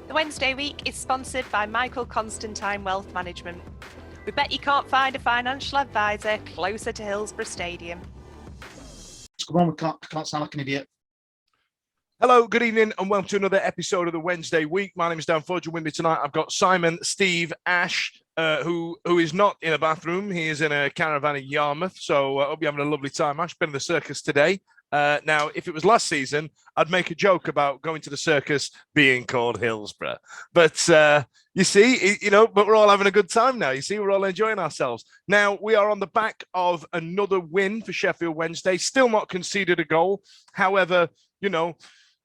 The Wednesday Week is sponsored by Michael Constantine Wealth Management. We bet you can't find a financial advisor closer to Hillsborough Stadium. Come on, we can't sound like an idiot. Hello, good evening, and welcome to another episode of the Wednesday Week. My name is Dan Fudge, and with me tonight I've got Simon, Steve, Ash, who is not in a bathroom. He is in a caravan in Yarmouth, so I hope you're having a lovely time. Ash, been in the circus today. Now, if it was last season, I'd make a joke about going to the circus being called Hillsborough. But you see, but we're all having a good time now. You see, we're all enjoying ourselves. Now, we are on the back of another win for Sheffield Wednesday. Still not conceded a goal. However,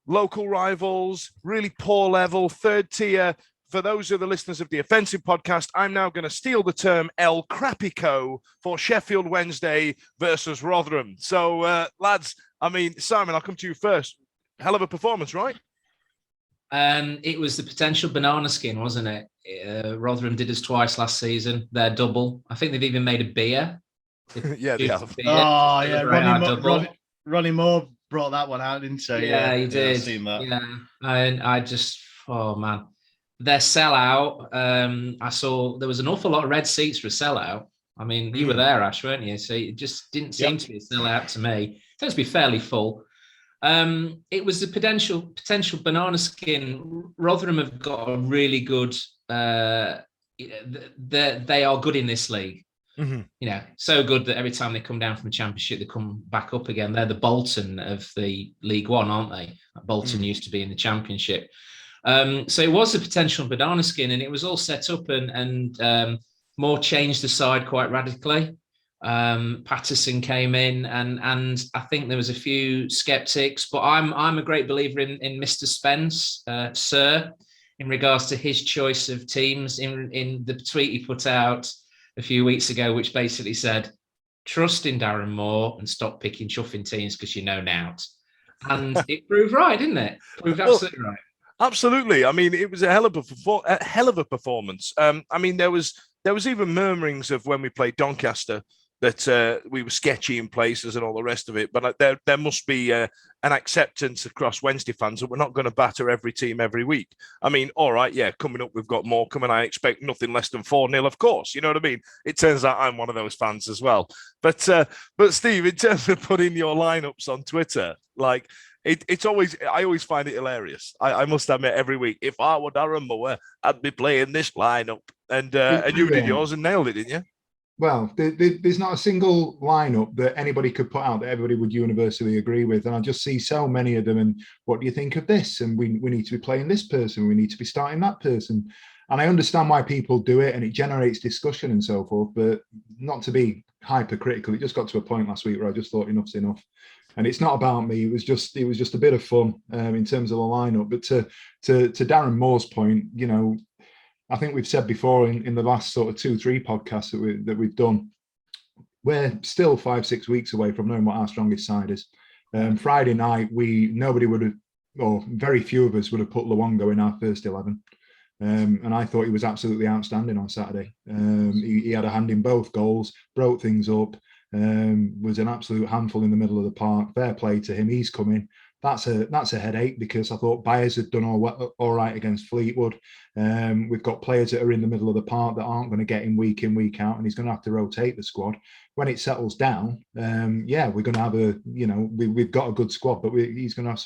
local rivals, really poor level, third tier. For those of the listeners of the Offensive podcast, I'm now going to steal the term El Crapico for Sheffield Wednesday versus Rotherham. So, lads, Simon, I'll come to you first. Hell of a performance, right? It was the potential banana skin, wasn't it? Rotherham did us twice last season. They're double. I think they've even made a beer. Yeah, they have. Oh, yeah. Ronnie Moore brought that one out, didn't he? Yeah, he did. I've seen that. Yeah, and I just, oh man, their sellout. I saw there was an awful lot of red seats for a sellout. I mean, you were there, Ash, weren't you? So it just didn't seem to be a sellout to me. It tends to be fairly full. It was the potential banana skin. Rotherham have got a really good. They are good in this league. Mm-hmm. So good that every time they come down from the Championship, they come back up again. They're the Bolton of the League One, aren't they? Bolton used to be in the Championship. So it was a potential banana skin, and it was all set up, and Moore changed the side quite radically. Patterson came in, and I think there was a few skeptics, but I'm a great believer in Mr. Spence, Sir, in regards to his choice of teams. In the tweet he put out a few weeks ago, which basically said, trust in Darren Moore and stop picking chuffing teams because you know nout. And it proved right, didn't it? Proved absolutely right. Absolutely. I mean, it was a hell of a performance. There was even murmurings of when we played Doncaster that we were sketchy in places and all the rest of it. But there must be an acceptance across Wednesday fans that we're not going to batter every team every week. I mean, all right, yeah, coming up, we've got more coming. I expect nothing less than 4-0, of course. You know what I mean? It turns out I'm one of those fans as well. But Steve, in terms of putting your lineups on Twitter, like, it's always, I always find it hilarious. I must admit, every week, if I were Darren Moore, I'd be playing this lineup. And you did yours and nailed it, didn't you? Well, there's not a single lineup that anybody could put out that everybody would universally agree with. And I just see so many of them. And what do you think of this? And we need to be playing this person. We need to be starting that person. And I understand why people do it, and it generates discussion and so forth, but not to be hypercritical. It just got to a point last week where I just thought enough's enough. And it's not about me. It was just a bit of fun in terms of the lineup. But to Darren Moore's point, I think we've said before in the last sort of 2-3 podcasts that we've done, we're still 5-6 weeks away from knowing what our strongest side is. Friday night, nobody would have, or very few of us would have put Luongo in our first 11. And I thought he was absolutely outstanding on Saturday. He had a hand in both goals, broke things up, was an absolute handful in the middle of the park. Fair play to him. He's coming. That's a headache, because I thought Byers had done all right against Fleetwood. We've got players that are in the middle of the park that aren't going to get in, week out, and he's going to have to rotate the squad. When it settles down, we're going to have we've got a good squad, but he's going to have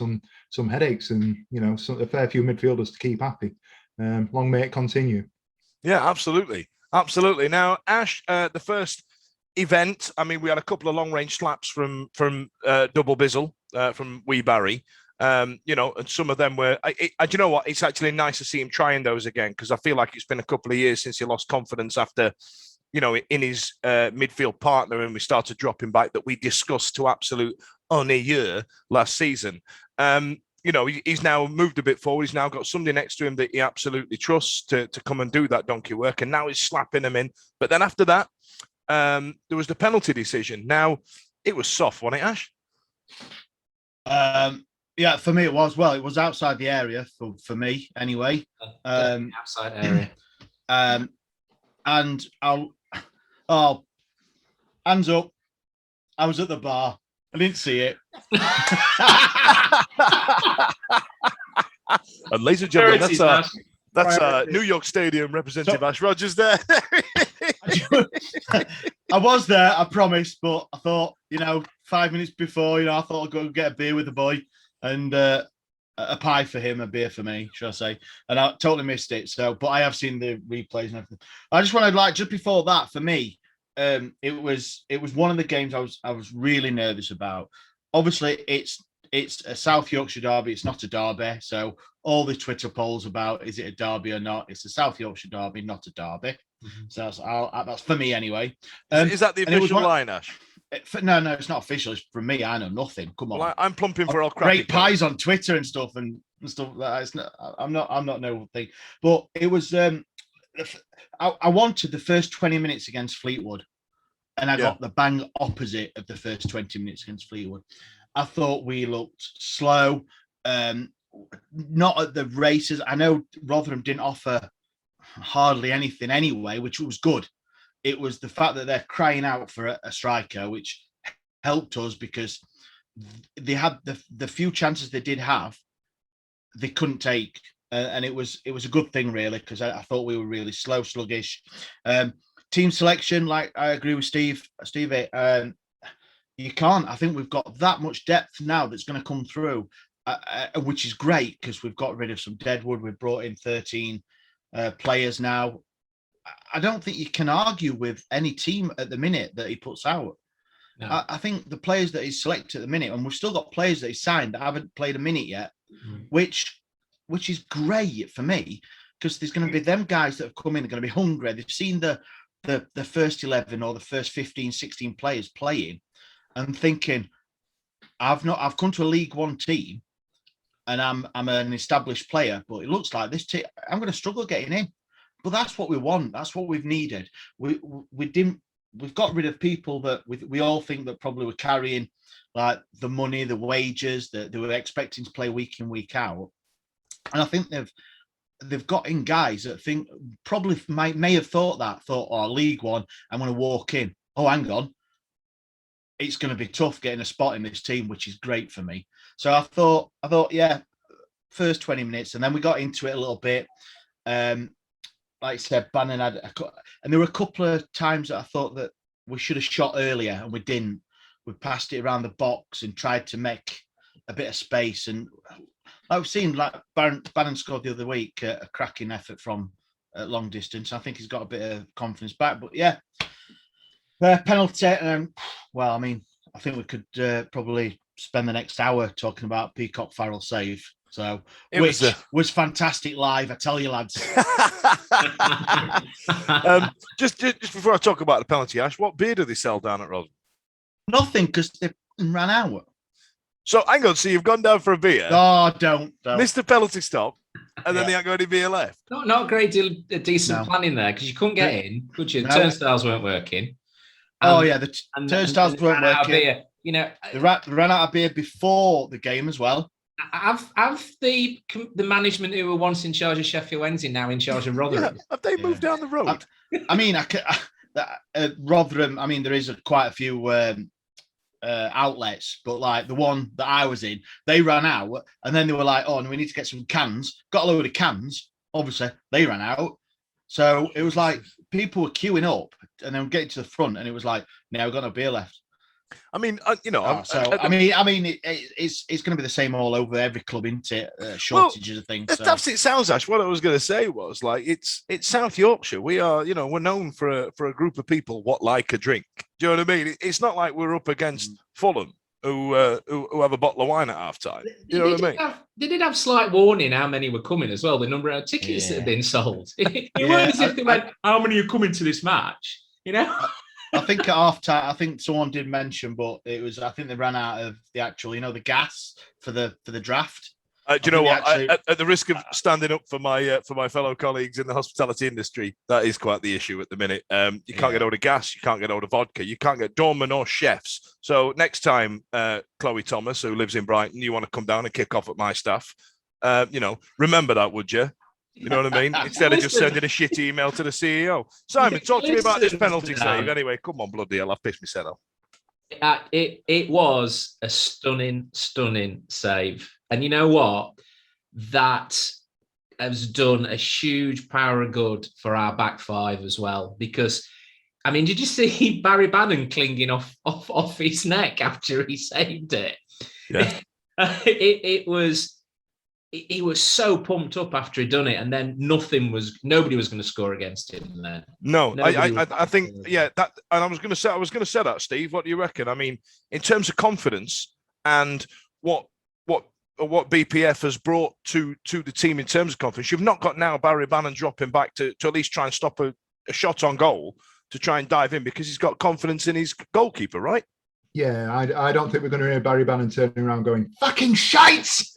some headaches and a fair few midfielders to keep happy. Long may it continue. Yeah, absolutely. Now, Ash, the first event, we had a couple of long-range slaps from Double Bizzle, from Wee Barry, and some of them were. Do you know what? It's actually nice to see him trying those again, because I feel like it's been a couple of years since he lost confidence after, in his midfield partner, and we started dropping back that we discussed to absolute ennui last season. He's now moved a bit forward. He's now got somebody next to him that he absolutely trusts to come and do that donkey work, and now he's slapping him in. But then after that, there was the penalty decision. Now, it was soft, wasn't it, Ash? Yeah, for me it was. Well, it was outside the area for me anyway. Outside area. And hands up. I was at the bar. I didn't see it. And ladies and gentlemen, Priorities, that's New York Stadium representative Ash Rogers there. I was there, I promise, but I thought, 5 minutes before, I thought I'd go get a beer with the boy and a pie for him, a beer for me, should I say. And I totally missed it. So, but I have seen the replays and everything. I just wanted, just before that, for me, it was one of the games I was really nervous about. Obviously, it's a South Yorkshire derby. It's not a derby. So all the Twitter polls about is it a derby or not? It's a South Yorkshire derby, not a derby. Mm-hmm. So that's for me anyway. Is that the official line, Ash? No, it's not official. It's from me. I know nothing. Come on. Well, I'm plumping for all great pies on Twitter and stuff and stuff. I'm not no thing. But it was. I wanted the first 20 minutes against Fleetwood, and I got the bang opposite of the first 20 minutes against Fleetwood. I thought we looked slow, not at the races. I know Rotherham didn't offer hardly anything anyway, which was good. It was the fact that they're crying out for a striker, which helped us because they had the few chances they did have, they couldn't take. And it was a good thing, really, because I thought we were really slow, sluggish. Team selection, like I agree with Steve. You can't. I think we've got that much depth now that's going to come through, which is great because we've got rid of some deadwood. We've brought in 13 players now. I don't think you can argue with any team at the minute that he puts out. No. I think the players that he's selected at the minute, and we've still got players that he's signed that haven't played a minute yet, which is great for me because there's going to be them guys that have come in, they're going to be hungry. They've seen the first 11 or the first 15, 16 players playing and thinking, I've come to a League One team and I'm an established player, but it looks like this team, I'm going to struggle getting in. But that's what we want. That's what we've needed. We've got rid of people that we all think that probably were carrying like the money, the wages that they were expecting to play week in, week out. And I think they've got in guys that think probably may have thought, League One, I'm going to walk in. Oh, hang on. It's going to be tough getting a spot in this team, which is great for me. So I thought, yeah, first 20 minutes. And then we got into it a little bit. Like I said, Bannon and there were a couple of times that I thought that we should have shot earlier and we didn't. We passed it around the box and tried to make a bit of space. And I've seen like Bannon scored the other week a cracking effort from long distance. I think he's got a bit of confidence back. But yeah, penalty. Well, I mean, I think we could probably spend the next hour talking about Peacock Farrell save. So, which was fantastic live, I tell you, lads. Just before I talk about the penalty, Ash, what beer do they sell down at Rotherham? Nothing, because they ran out. So, hang on, so you've gone down for a beer? Oh, don't. Missed the penalty stop, and then they haven't got any beer left? Not a great deal of decent planning there, because you couldn't get in, could you? The turnstiles weren't working. The turnstiles weren't working. They ran out of beer before the game as well. Have the management who were once in charge of Sheffield Wednesday now in charge of Rotherham? Have they moved down the road? Rotherham. I mean, there is quite a few outlets, but like the one that I was in, they ran out, and then they were like, "Oh, we need to get some cans." Got a load of cans. Obviously, they ran out, so it was like people were queuing up, and then getting to the front, and it was like, "Now we've got no beer left." I mean, it's going to be the same all over every club, isn't it? Shortages of things. That's it. Sounds, Ash. What I was going to say was like it's South Yorkshire. We are, we're known for a group of people what like a drink. Do you know what I mean? It's not like we're up against Fulham who have a bottle of wine at half time. You know what I mean? They did have slight warning how many were coming as well. The number of tickets that had been sold. It weren't as if they went, "How many are coming to this match?" I think at half time, I think someone did mention, but I think they ran out of the actual, the gas for the draft. Do you know what? At the risk of standing up for my fellow colleagues in the hospitality industry, that is quite the issue at the minute. You can't get hold of gas, you can't get hold of vodka, you can't get doormen or chefs. So next time, Chloe Thomas, who lives in Brighton, you want to come down and kick off at my staff, remember that, would you? You know what I mean? Instead of just sending a shit email to the CEO. Simon, talk to me about this penalty save. Anyway, come on, bloody hell, I've pissed myself off. It was a stunning save. And you know what? that has done a huge power of good for our back five as well. Because, I mean, did you see Barry Bannon clinging off his neck after he saved it? Yeah. He was so pumped up after he'd done it, and then nobody was going to score against him. Then no, I think that, and I was going to say that, Steve. What do you reckon? I mean, in terms of confidence and what BPF has brought to the team in terms of confidence, you've not got now Barry Bannon dropping back to at least try and stop a shot on goal to try and dive in because he's got confidence in his goalkeeper, right? Yeah, I don't think we're going to hear Barry Bannon turning around going, fucking shites!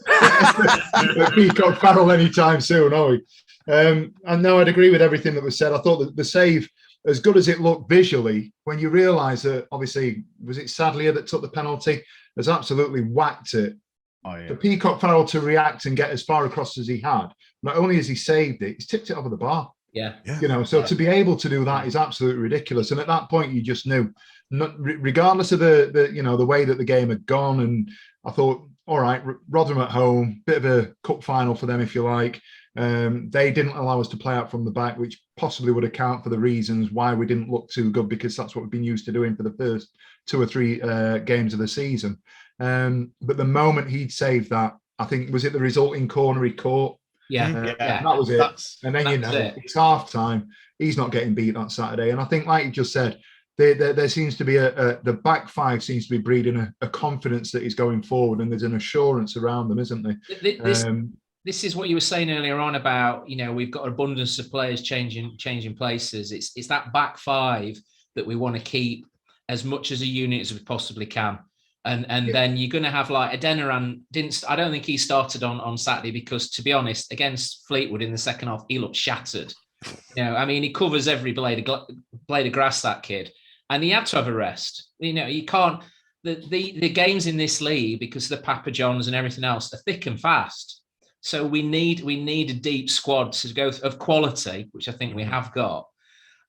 Peacock Farrell anytime soon, are we? And no, I'd agree with everything that was said. I thought that the save, as good as it looked visually, when you realise that, obviously, was it Sadlier that took the penalty, has absolutely whacked it. Oh, yeah. For Peacock Farrell to react and get as far across as he had, not only has he saved it, he's tipped it over the bar. Yeah. You know, so to be able to do that is absolutely ridiculous. And at that point, you just knew, regardless of the way that the game had gone. And I thought, all right, Rotherham at home, bit of a cup final for them, if you like. They didn't allow us to play out from the back, which possibly would account for the reasons why we didn't look too good, because that's what we've been used to doing for the first 2 or 3 games of the season. But the moment he'd saved that, I think, was it the resulting corner he caught? Yeah. That was it. And then, it's half time. He's not getting beat that Saturday. And I think, like you just said, there seems to be the back five seems to be breeding a confidence that is going forward, and there's an assurance around them, isn't there? This is what you were saying earlier on about, we've got an abundance of players changing places. It's that back five that we want to keep as much as a unit as we possibly can. And then you're going to have like Adeniran I don't think he started on Saturday because, to be honest, against Fleetwood in the second half, he looked shattered. He covers every blade of grass, that kid, and he had to have a rest. You can't. The games in this league, because of the Papa Johns and everything else, are thick and fast. So we need a deep squad to go of quality, which I think we have got.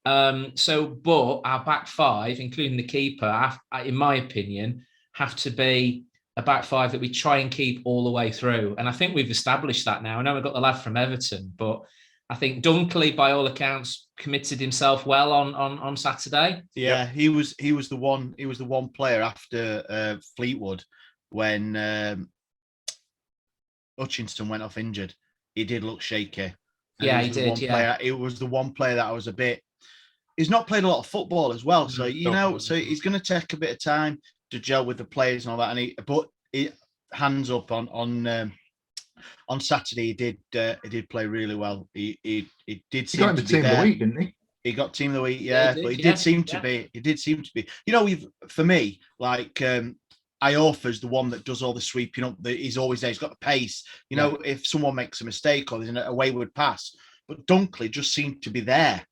But our back five, including the keeper, in my opinion, have to be a back five that we try and keep all the way through. And I think we've established that now. I know we've got the lad from Everton, but I think Dunkley, by all accounts, committed himself well on Saturday. Yeah, he was the one player after Fleetwood when Hutchinson went off injured. He did look shaky. Yeah, he did. It was the one player that I was a bit. He's not played a lot of football as well, so so he's going to take a bit of time to gel with the players and all that. But hands up on Saturday, he did play really well. He did. He got him the team of the week, didn't he? He got team of the week, yeah. But he did seem to be. He did seem to be. For me, like Iorfa's the one that does all the sweeping up. He's always there. He's got the pace. If someone makes a mistake or there's a wayward pass. But Dunkley just seemed to be there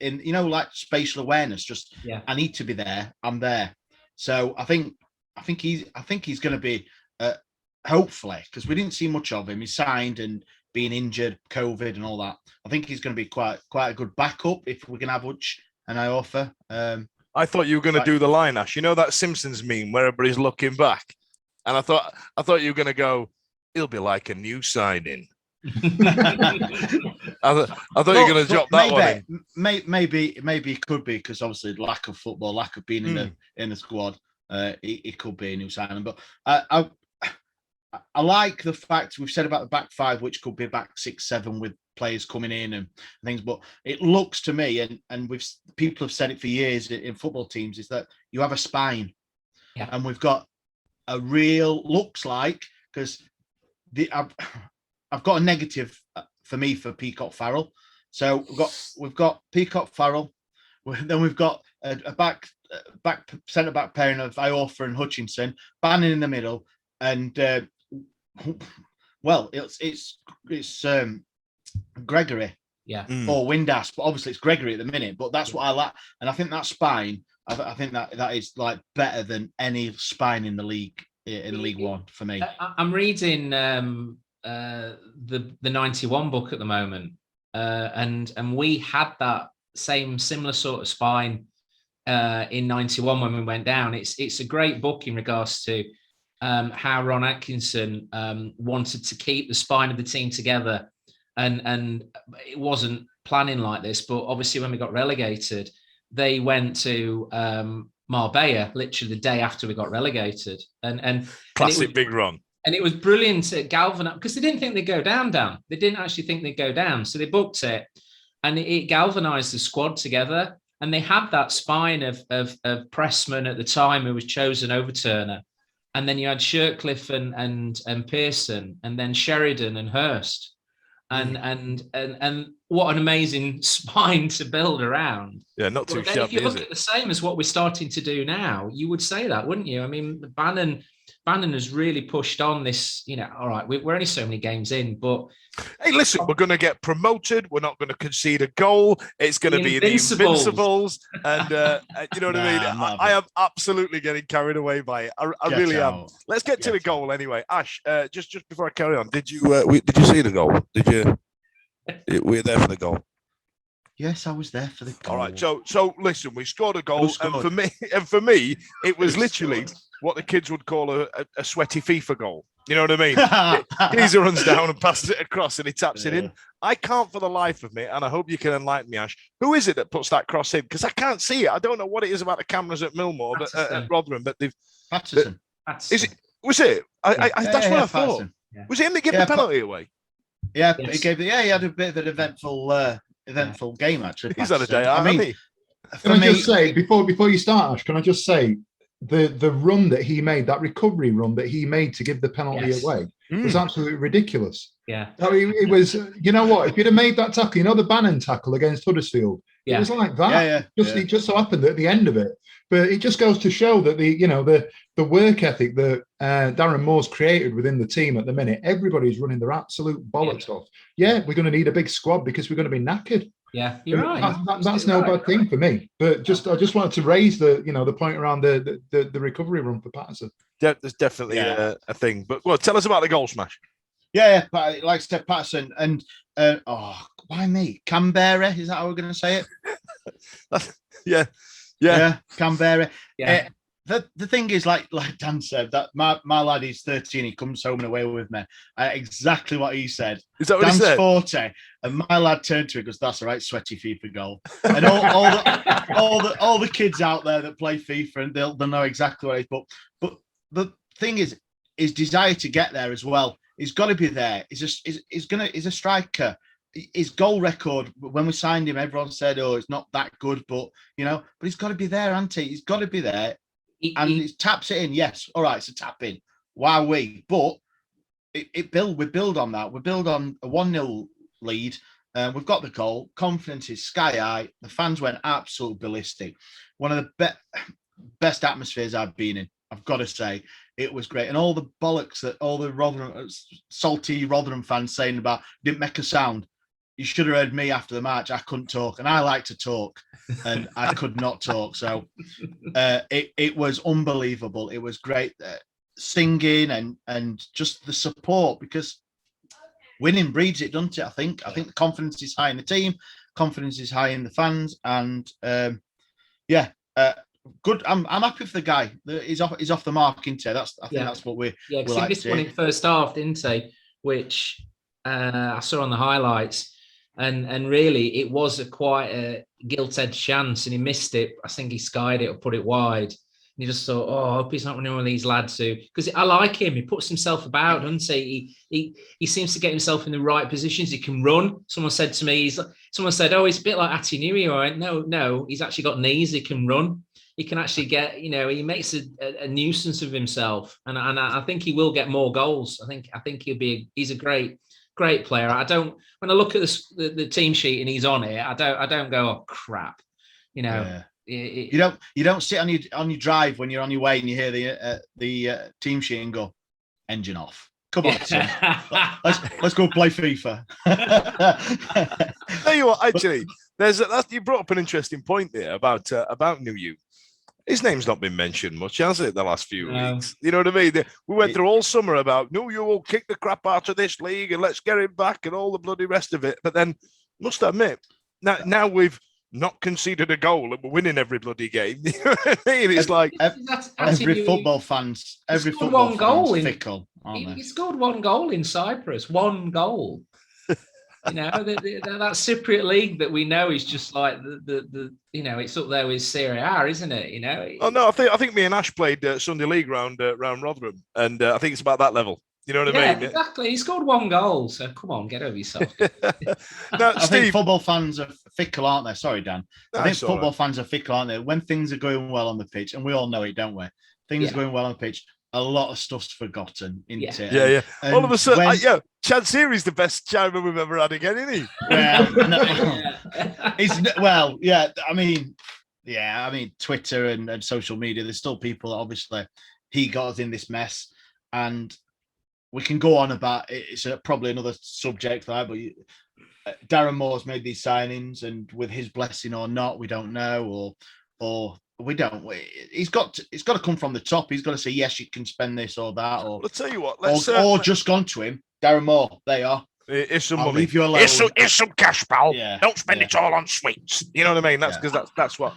in like spatial awareness. Just I need to be there. I'm there. So I think he's going to be hopefully, because we didn't see much of him. He signed and being injured, COVID and all that. I think he's going to be quite a good backup if we can have Fudge and Iorfa. I thought you were going to do the line, Ash. That Simpsons meme where everybody's looking back, and I thought you were going to go. He'll be like a new signing. I thought you were going to drop that one in. Maybe it could be, because obviously lack of football, lack of being in the squad. It could be a new signing, but I like the fact we've said about the back five, which could be back 6-7 with players coming in and things. But it looks to me, and people have said it for years in football teams, is that you have a spine, and we've got a real looks like, because I've got a negative for me for Peacock Farrell. So we've got Peacock Farrell, then we've got a back centre back pairing of Iorfa and Hutchinson, Bannon in the middle, and it's Gregory, or Windass, but obviously it's Gregory at the minute. But that's what I like, and I think that spine, I think that is like better than any spine in the league in League One for me. I'm reading the 91 book at the moment, and we had that similar sort of spine in 91 when we went down. It's a great book in regards to how Ron Atkinson wanted to keep the spine of the team together, and it wasn't planning like this. But obviously, when we got relegated, they went to Marbella literally the day after we got relegated, and classic big run. And it was brilliant at galvanise, because they didn't think they'd go down. They didn't actually think they'd go down, so they booked it, and it galvanised the squad together. And they had that spine of Pressman at the time, who was chosen over Turner. And then you had Shirtcliffe and Pearson, and then Sheridan and Hurst. And what an amazing spine to build around. Yeah, not too shabby, if you look at the same as what we're starting to do now, you would say that, wouldn't you? I mean, Bannon has really pushed on this, all right, we're only so many games in, but... Hey, listen, we're going to get promoted. We're not going to concede a goal. It's going to be the Invincibles. And you know what I mean? I am absolutely getting carried away by it. I really am. Let's get to the goal anyway. Ash, just before I carry on, did you see the goal? Did you? Were you there for the goal? Yes, I was there for the goal. All right. So listen, we scored a goal, and for me, it was literally what the kids would call a sweaty FIFA goal. You know what I mean? Geezer runs down and passes it across, and he taps it in. I can't for the life of me, and I hope you can enlighten me, Ash. Who is it that puts that cross in? Because I can't see it. I don't know what it is about the cameras at Millmore, at Rotherham, but they've. Patterson. Is it? Was it? That's what I thought. Patterson. Yeah. Was it him that gave the penalty away? Yeah, yes. He gave the. Yeah, he had a bit of an eventful game actually. He's had a day I out, mean, hasn't he? Can I just say before you start, Ash? Can I just say the run that he made, that recovery run that he made to give the penalty away, was absolutely ridiculous. Yeah, I mean, it was. You know what? If you'd have made that tackle, the Bannon tackle against Huddersfield, it was like that. It just so happened at the end of it, but it just goes to show that the work ethic that Darren Moore's created within the team at the minute. Everybody's running their absolute bollocks off. Yeah, we're going to need a big squad because we're going to be knackered. Yeah, you're right. That's no bad thing for me. But I just wanted to raise the point around the recovery run for Patterson. Yeah, there's definitely a thing. But well, tell us about the goal smash. Yeah, but like Steph Patterson and why me? Canberra, is that how we're going to say it? Yeah, Canberra. Yeah. The thing is, like Dan said, that my lad is 13. He comes home and away with me. Exactly what he said. Is that what Dan's he said? 40, and my lad turned to him and goes, "That's all right, sweaty FIFA goal." And all the kids out there that play FIFA, and they'll know exactly what it is. But the thing is, his desire to get there as well. He's got to be there. He's a striker. His goal record, when we signed him, everyone said, "Oh, it's not that good," but he's got to be there, hasn't he? He's got to be there. And he taps it in. Yes, all right, it's a tap in. Wowee. But we build on that. We build on a 1-0 lead. We've got the goal. Confidence is sky high. The fans went absolute ballistic. One of the best atmospheres I've been in, I've got to say. It was great. And all the bollocks that all the salty Rotherham fans saying about didn't make a sound. You should have heard me after the match. I couldn't talk, and I like to talk, and I could not talk. So it was unbelievable. It was great singing and just the support, because winning breeds it, doesn't it? I think the confidence is high in the team, confidence is high in the fans, and good. I'm happy for the guy. He's off the mark, isn't he? I think that's what we. Yeah, because he missed one in first half, didn't he? Which I saw on the highlights. And really, it was quite a gilt-edged chance, and he missed it. I think he skied it or put it wide. And you just thought, I hope he's not one of these lads who, because I like him. He puts himself about, doesn't he? He seems to get himself in the right positions. He can run. Someone said to me, he's a bit like Ati Nui. I went, no, he's actually got knees. He can run. He can actually get, he makes a nuisance of himself, and I think he will get more goals. I think he's a great player. When I look at the team sheet and he's on it, I don't go, oh crap, You don't sit on your drive when you're on your way and you hear the team sheet and go, engine off. Come on, son. let's go play FIFA. Tell you what, actually, you brought up an interesting point there about New. His name's not been mentioned much, has it, the last few weeks? You know what I mean? We went through all summer about, you will kick the crap out of this league and let's get him back and all the bloody rest of it. But then, must admit, now we've not conceded a goal and we're winning every bloody game. You know what I mean? It's like every football fan's fickle, aren't they? He scored one goal in Cyprus. One goal. You know, that Cypriot league that we know is just like the it's up there with Serie A, isn't it? You know. Oh no, I think me and Ash played Sunday League round Rotherham, and I think it's about that level. You know what I mean? Exactly. He scored one goal, so come on, get over yourself. Now, I think football fans are fickle, aren't they? Sorry, Dan. I think football fans are fickle, aren't they? When things are going well on the pitch, and we all know it, don't we? Things are going well on the pitch. A lot of stuff's forgotten, isn't it? Yeah. And all of a sudden, Chad Seary's the best chairman we've ever had again, isn't he? I mean, Twitter and social media. There's still people that obviously he got us in this mess, and we can go on about it. It's probably another subject, but Darren Moore's made these signings, and with his blessing or not, we don't know, or we don't. It's got to come from the top. He's got to say yes, you can spend this or that, or I'll tell you what. Or just gone to him, Darren Moore. They are. Here's some I'll money. Leave you alone. Here's some cash, pal. Yeah, don't spend it all on sweets. You know what I mean? That's because that's what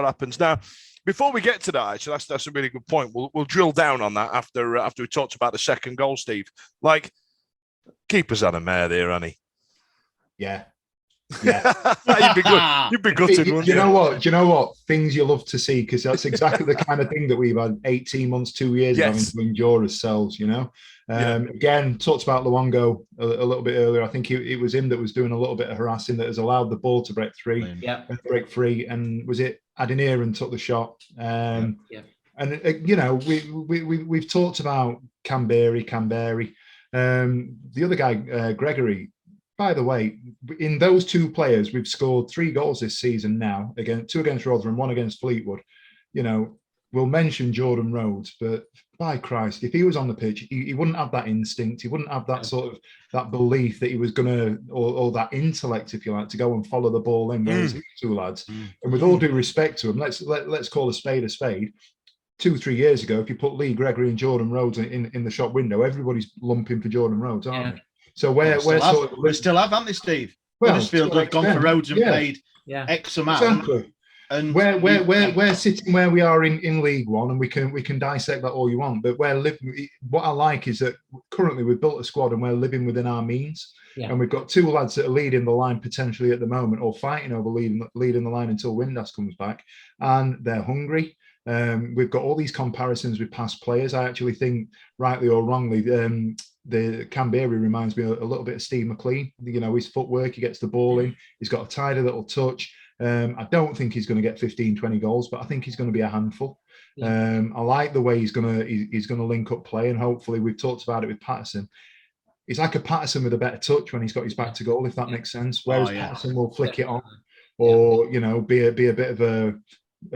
happens now. Before we get to that, actually, that's a really good point. We'll drill down on that after we talked about the second goal, Steve. Like, keeper's had a mare there, hasn't he? Yeah. You'd be good. You'd be gutted, wouldn't you? Do you know what? Things you love to see, because that's exactly the kind of thing that we've had 18 months, 2 years having to endure ourselves, you know? Again, talked about Luongo a little bit earlier. I think it was him that was doing a little bit of harassing that has allowed the ball to break free. And was it Adeniran took the shot? And we've talked about Canberry. The other guy, Gregory. By the way, in those two players, we've scored 3 goals this season now. Again, 2 against Rotherham, 1 against Fleetwood. You know, we'll mention Jordan Rhodes, but by Christ, if he was on the pitch, he wouldn't have that instinct. He wouldn't have that sort of that belief that he was going to, or that intellect, if you like, to go and follow the ball in. Whereas these two lads, and with all due respect to them, let's call a spade a spade. 2-3 years ago, if you put Lee Gregory and Jordan Rhodes in the shop window, everybody's lumping for Jordan Rhodes, aren't they? So we still have, haven't they, Steve? Well, Huddersfield have gone for Rhodes and paid X amount. Exactly. And we're sitting where we are in League One, and we can dissect that all you want. But what I like is that currently we've built a squad and we're living within our means. Yeah. And we've got 2 lads that are leading the line potentially at the moment, or fighting over leading the line until Windass comes back, and they're hungry. We've got all these comparisons with past players. I actually think, rightly or wrongly, the Canberra reminds me a little bit of Steve McLean. You know, his footwork, he gets the ball in, he's got a tidy little touch. I don't think he's going to get 15, 20 goals, but I think he's going to be a handful. I like the way he's going to link up play, and hopefully, we've talked about it with Patterson. He's like a Patterson with a better touch when he's got his back to goal, if that makes sense. Whereas Patterson will flick it on, or be a bit of a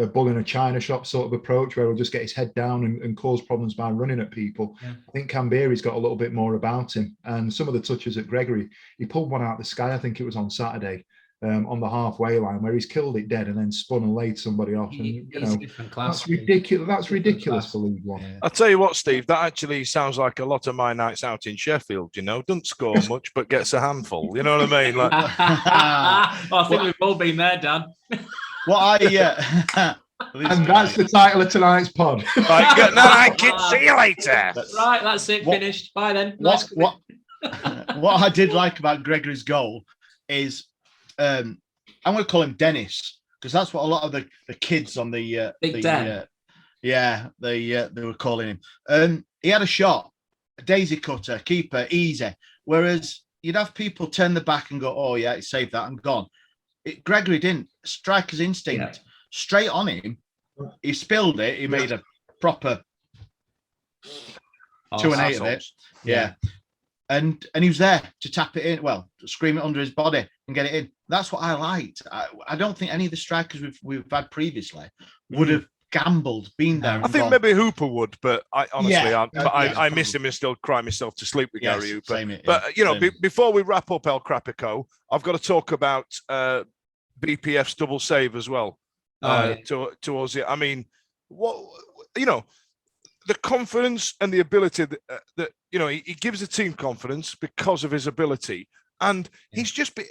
bull in a china shop sort of approach, where he'll just get his head down and cause problems by running at people. I think Canberra's got a little bit more about him, and some of the touches at Gregory, he pulled one out of the sky. I think it was on Saturday, on the halfway line, where he's killed it dead and then spun and laid somebody off. And that's ridiculous. That's ridiculous for League One. I'll tell you what, Steve, that actually sounds like a lot of my nights out in Sheffield. You know, doesn't score much but gets a handful. You know what I mean? Like, I think we've all been there, Dan. And that's the title of tonight's pod. Right, good night, kids. See you later. Right, that's it. Finished. Bye then. What I did like about Gregory's goal is, I'm going to call him Dennis, because that's what a lot of the kids on the Big Dan. they were calling him. He had a shot, a daisy cutter, keeper, easy. Whereas you'd have people turn the back and go, "Oh yeah, he saved that and gone." Gregory didn't. Striker's instinct, straight on him. He spilled it. He made a proper 2 and 8 of it. Yeah. And he was there to tap it in. Well, scream it under his body and get it in. That's what I liked. I don't think any of the strikers we've had previously would have gambled, been there. I think maybe Hooper would, but I honestly, I miss him and still cry myself to sleep with Gary Hooper. But you know, before we wrap up El Crapico, I've got to talk about BPF's double save as well. Towards it, I mean, what the confidence and the ability that he gives the team confidence because of his ability, And he's just been,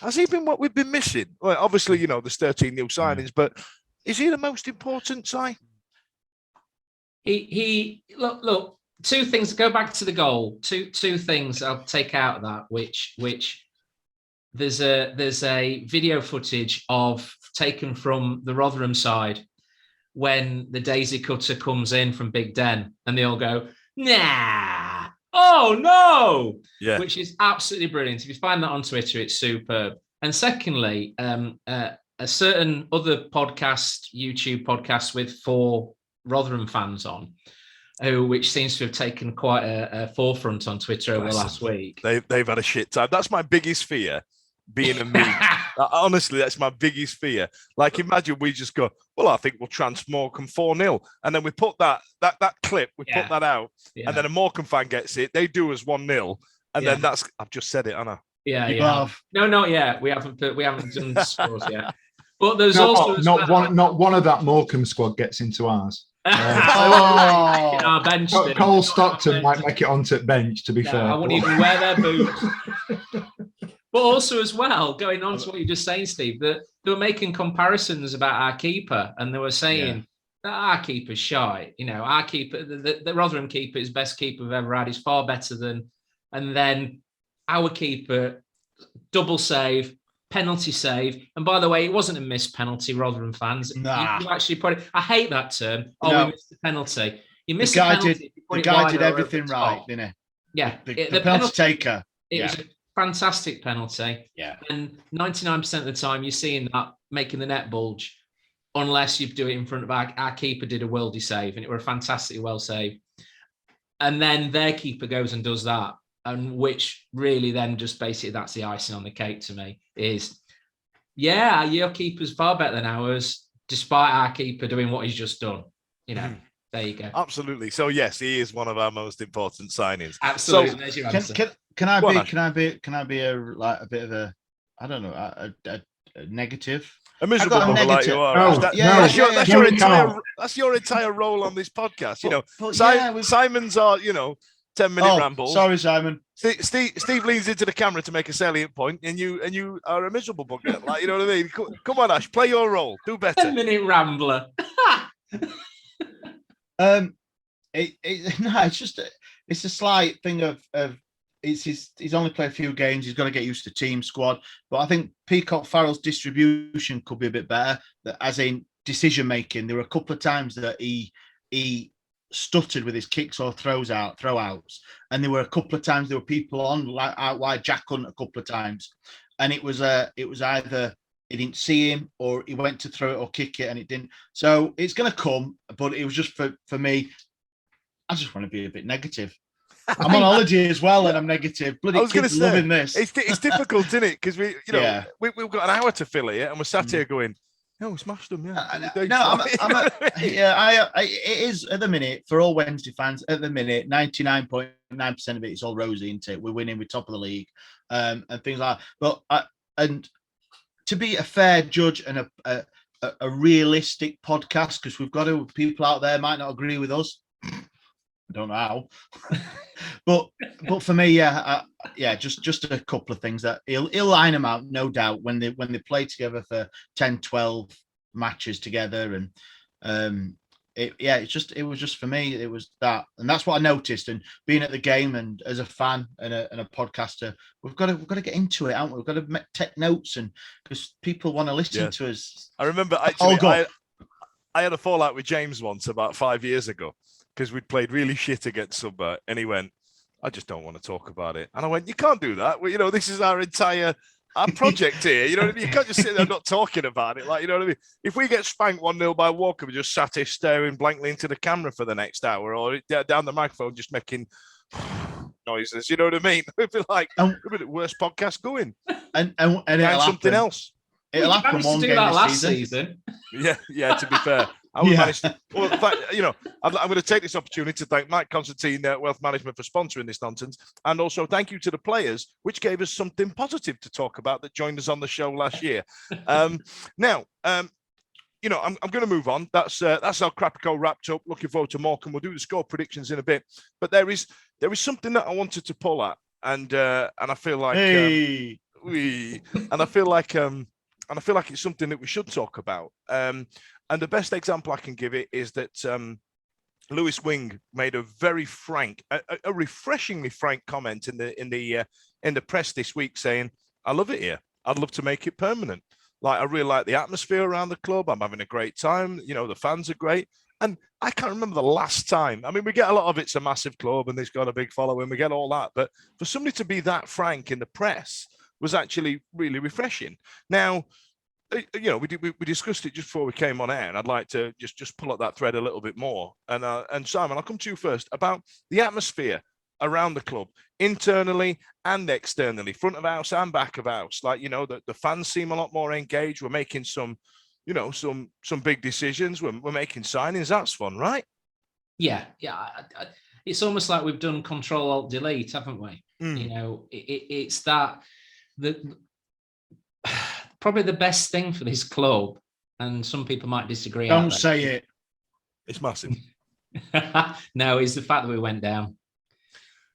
has he been what we've been missing? Well, obviously, there's 13 new signings, but is he the most important, Si? He look. Two things. Go back to the goal. Two things I'll take out of that. Which there's a video footage of taken from the Rotherham side when the daisy cutter comes in from Big Den, and they all go, nah, oh no, yeah, which is absolutely brilliant. If you find that on Twitter, it's superb. And secondly, a certain other YouTube podcast with 4 Rotherham fans on, which seems to have taken quite a forefront on Twitter over the last week. They've had a shit time. That's my biggest fear, being a meme. Honestly, that's my biggest fear. Like, imagine we just go, well, I think we'll trans Morecambe 4-0. And then we put that clip, put that out. Yeah. And then a Morecambe fan gets it. They do us 1-0. And then I've just said it, Anna. Yeah. No, not yet. We haven't done the scores yet. But there's not one of that Morecambe squad gets into ours. Our bench. Cole Stockton might make it onto bench, to be fair. I wouldn't even wear their boots. But also, as well, going on to what you're just saying, Steve, that they were making comparisons about our keeper, and they were saying that our keeper's shy. Our keeper, the Rotherham keeper, is best keeper we've ever had. He's far better than, and then our keeper, double save, penalty save. And by the way, it wasn't a missed penalty, Rotherham fans. Nah. You actually put it. I hate that term. We missed the penalty. You missed the penalty. The guy did everything right, didn't he? Yeah. The penalty taker. It was a fantastic penalty. Yeah. And 99% of the time, you're seeing that making the net bulge, unless you do it in front of our keeper did a worldy save, and it were a fantastically well saved. And then their keeper goes and does that. And which really then just basically that's the icing on the cake to me is, your keeper's far better than ours, despite our keeper doing what he's just done. There you go. Absolutely. So yes, he is one of our most important signings. Absolutely. So, there's your answer. Can I be a bit of a, I don't know, a negative? A miserable bugger like you are. That's your entire role on this podcast. Simon's are 10-minute ramble. Sorry, Simon. Steve leans into the camera to make a salient point, and you are a miserable bugger. Like, you know what I mean? Come on, Ash, play your role. Do better. 10-minute rambler. It's a slight thing of he's only played a few games. He's got to get used to team squad. But I think Peacock Farrell's distribution could be a bit better. As in decision making, there were a couple of times that he stuttered with his kicks or throwouts, and there were a couple of times there were people on out wide. Jack Hunt a couple of times, and it was either he didn't see him or he went to throw it or kick it and it didn't. So it's going to come, but it was just for me. I just want to be a bit negative. I'm on holiday as well, and I'm negative. Bloody kids loving this. It's difficult, isn't it? Because we've got an hour to fill here, and we're sat here going, "No, we smashed them." Yeah, it is at the minute for all Wednesday fans. At the minute, 99.9% of it is all rosy, isn't it? We're winning, we're top of the league, and things like that. But and to be a fair judge and a realistic podcast, because we've got people out there might not agree with us. I don't know how, but for me, just a couple of things that he'll line them out, no doubt, when they play together for 10, 12 matches together, and it was just for me, it was that, and that's what I noticed. And being at the game and as a fan and a podcaster, we've got to get into it, haven't we? We've got to take notes, and because people want to listen to us. I remember actually, I had a fallout with James once about 5 years ago, because we'd played really shit against somebody, and he went, "I just don't want to talk about it." And I went, "You can't do that. Well, this is our project here. You know what I mean? You can't just sit there not talking about it. Like, you know what I mean? If we get spanked 1-0 by Walker, we just sat here staring blankly into the camera for the next hour, or down the microphone just making noises. You know what I mean? We'd be like, we'd be the worst podcast going. And something else. It'll happen one game this season. Yeah. To be fair, I would manage to. Well, in fact, I'm going to take this opportunity to thank Mike Constantine, Wealth Management, for sponsoring this nonsense, and also thank you to the players, which gave us something positive to talk about that joined us on the show last year. Now, I'm going to move on. That's our Crapico wrapped up. Looking forward to Morecambe. We'll do the score predictions in a bit, but there is something that I wanted to pull at, and I feel like Hey. and I feel like it's something that we should talk about. And the best example I can give it is that Lewis Wing made a very frank, a refreshingly frank comment in the press this week, saying, "I love it here. I'd love to make it permanent. Like, I really like the atmosphere around the club. I'm having a great time. You know, the fans are great." And I can't remember the last time. I mean, we get a lot of it's a massive club and it's got a big following. We get all that. But for somebody to be that frank in the press was actually really refreshing. Now, you know, we discussed it just before we came on air, and I'd like to just pull up that thread a little bit more. And Simon, I'll come to you first about the atmosphere around the club, internally and externally, front of house and back of house. Like, you know, the fans seem a lot more engaged. We're making some big decisions. We're making signings. That's fun, right? Yeah. It's almost like we've done Control Alt Delete, haven't we? You know, it's that probably the best thing for this club, and some people might disagree. Don't say it. It's massive. No, it's the fact that we went down.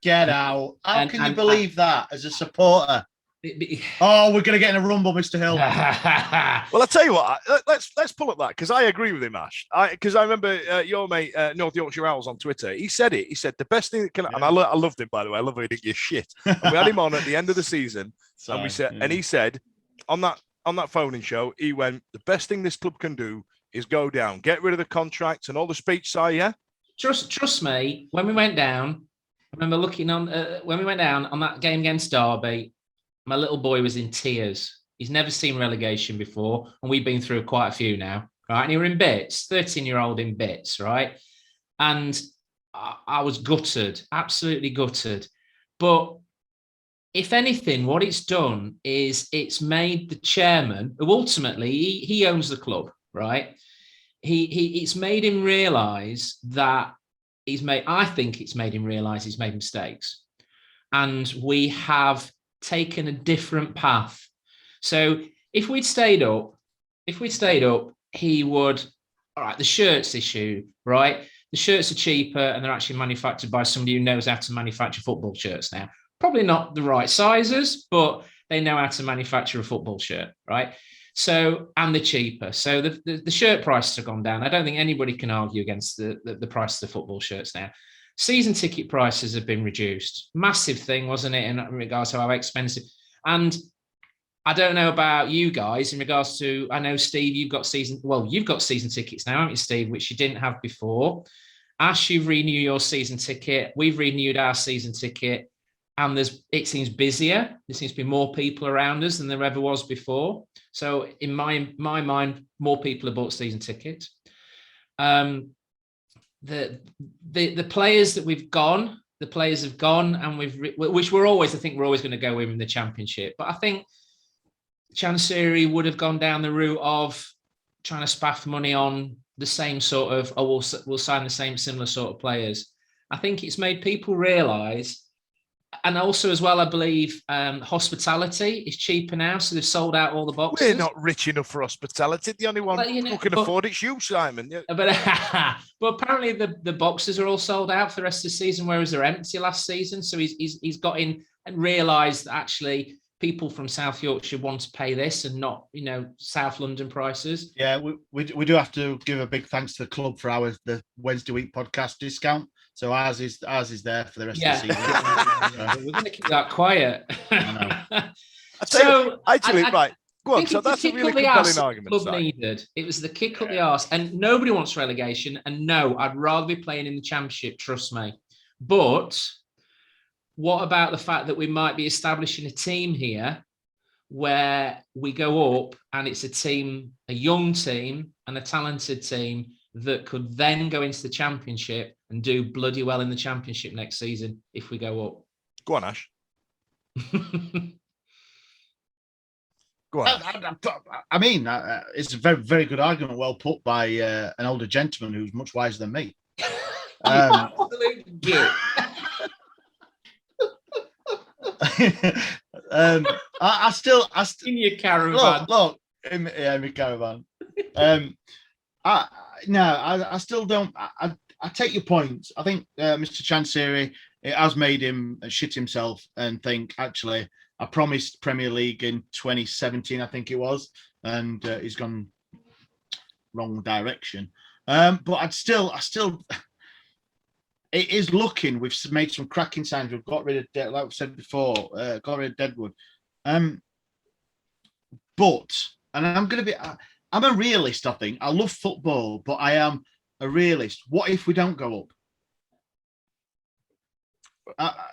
Get out. How can you believe that as a supporter? We're going to get in a rumble, Mr. Hill. Well, I'll tell you what, let's pull up that, because I agree with him, Ash. Because I remember your mate, North Yorkshire Owls on Twitter, he said it. He said the best thing that can, and I loved him, by the way. I love how he didn't give shit. And we had him on at the end of the season, and he said on that phoning show, he went, the best thing this club can do is go down, get rid of the contracts and all the speech. Yeah. Trust me, when we went down, I remember looking on when we went down on that game against Derby, my little boy was in tears. He's never seen relegation before, and we've been through quite a few now, right? And he were in bits, 13-year-old in bits, right? And I was gutted, absolutely gutted. But if anything, what it's done is it's made the chairman, who ultimately he owns the club, right? It's made him realise that I think it's made him realise he's made mistakes. And we have taken a different path. So if we'd stayed up, he would, all right, the shirts issue, right? The shirts are cheaper and they're actually manufactured by somebody who knows how to manufacture football shirts now. Probably not the right sizes, but they know how to manufacture a football shirt, right? So, and they're cheaper. So the shirt prices have gone down. I don't think anybody can argue against the price of the football shirts now. Season ticket prices have been reduced. Massive thing, wasn't it, in regards to how expensive. And I don't know about you guys in regards to, I know, Steve, you've got season tickets now, haven't you, Steve, which you didn't have before. Ash, you've renewed your season ticket. We've renewed our season ticket. And it seems busier. There seems to be more people around us than there ever was before. So in my mind, more people have bought season tickets. The players that we've gone, the players have gone, and which we're always going to go with in the Championship. But I think Chancery would have gone down the route of trying to spaff money on the same sort of, we'll sign the similar sort of players. I think it's made people realise. And also, as well, I believe hospitality is cheaper now, so they've sold out all the boxes. We're not rich enough for hospitality. The only one who can afford it's you, Simon. Yeah. But apparently the boxes are all sold out for the rest of the season, whereas they're empty last season. So he's got in and realised that actually people from South Yorkshire want to pay this and not, South London prices. Yeah, we do have to give a big thanks to the club for the Wednesday week podcast discount. So ours is there for the rest of the season. We're going to keep that quiet. I know. Right. Go on. So that's a really compelling argument. Club needed. It was the kick up the arse, and nobody wants relegation. And no, I'd rather be playing in the Championship. Trust me. But what about the fact that we might be establishing a team here where we go up, and it's a young team, and a talented team that could then go into the Championship and do bloody well in the Championship next season if we go up. Go on, Ash. Go on. I mean, it's a very, very good argument, well put by an older gentleman who's much wiser than me. Absolute git. I still in your caravan. Look, in my caravan. I still don't. I take your point. I think Mr. Chancery it has made him shit himself and think, actually, I promised Premier League in 2017, I think it was, and he's gone wrong direction. But I still, it is looking. We've made some cracking signs. We've got rid of, like we said before, got rid of Deadwood. But, and I'm a realist, I think. I love football, but I am a realist. What if we don't go up?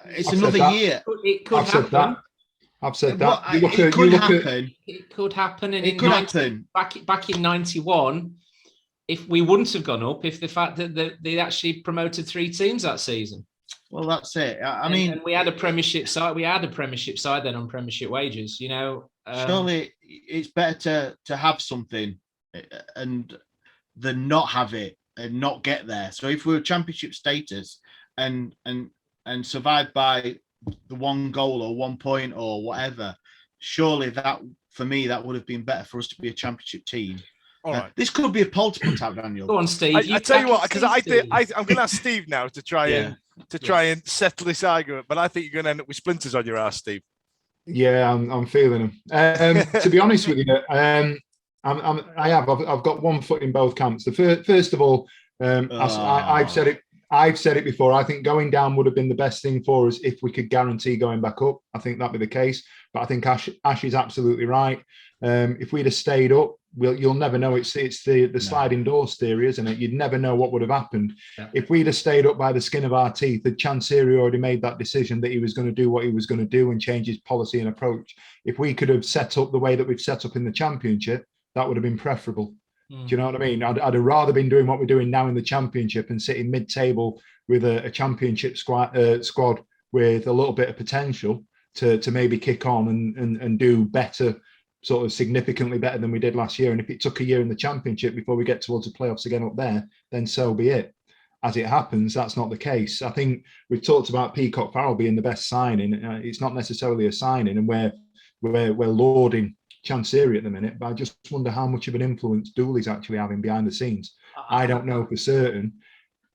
It's another year. It could happen. I've said that. It could happen. It could happen. And it could happen. Back in 91, if we wouldn't have gone up, if the fact that they actually promoted 3 teams that season. Well, that's it. I mean, mean, we had a Premiership side. We had a Premiership side then on Premiership wages. You know, surely it's better to have something and than not have it and not get there. So if we were Championship status and survived by the 1 goal or 1 point or whatever, surely that for me that would have been better for us to be a Championship team. All right. This could be a poll to put out, Daniel. Go on, Steve. I tell you what, because I'm going to ask Steve now to try and settle this argument, but I think you're going to end up with splinters on your ass, Steve. Yeah, I'm feeling them. To be honest with you, I've got one foot in both camps. First of all, I've said it before. I think going down would have been the best thing for us if we could guarantee going back up. I think that'd be the case. But I think Ash is absolutely right. If we'd have stayed up, you'll never know. It's the sliding doors theory, isn't it? You'd never know what would have happened. Yeah. If we'd have stayed up by the skin of our teeth, the Chansiri already made that decision that he was going to do what he was going to do and change his policy and approach. If we could have set up the way that we've set up in the Championship, that would have been preferable. Do you know what I mean? I'd have rather been doing what we're doing now in the Championship and sitting mid-table with a Championship squad with a little bit of potential to maybe kick on and do better, sort of significantly better than we did last year. And if it took a year in the Championship before we get towards the playoffs again up there, then so be it. As it happens, that's not the case. I think we've talked about Peacock Farrell being the best signing. It's not necessarily a signing, and we're lauding Chansiri at the minute, but I just wonder how much of an influence Dooley's actually having behind the scenes. I don't know for certain.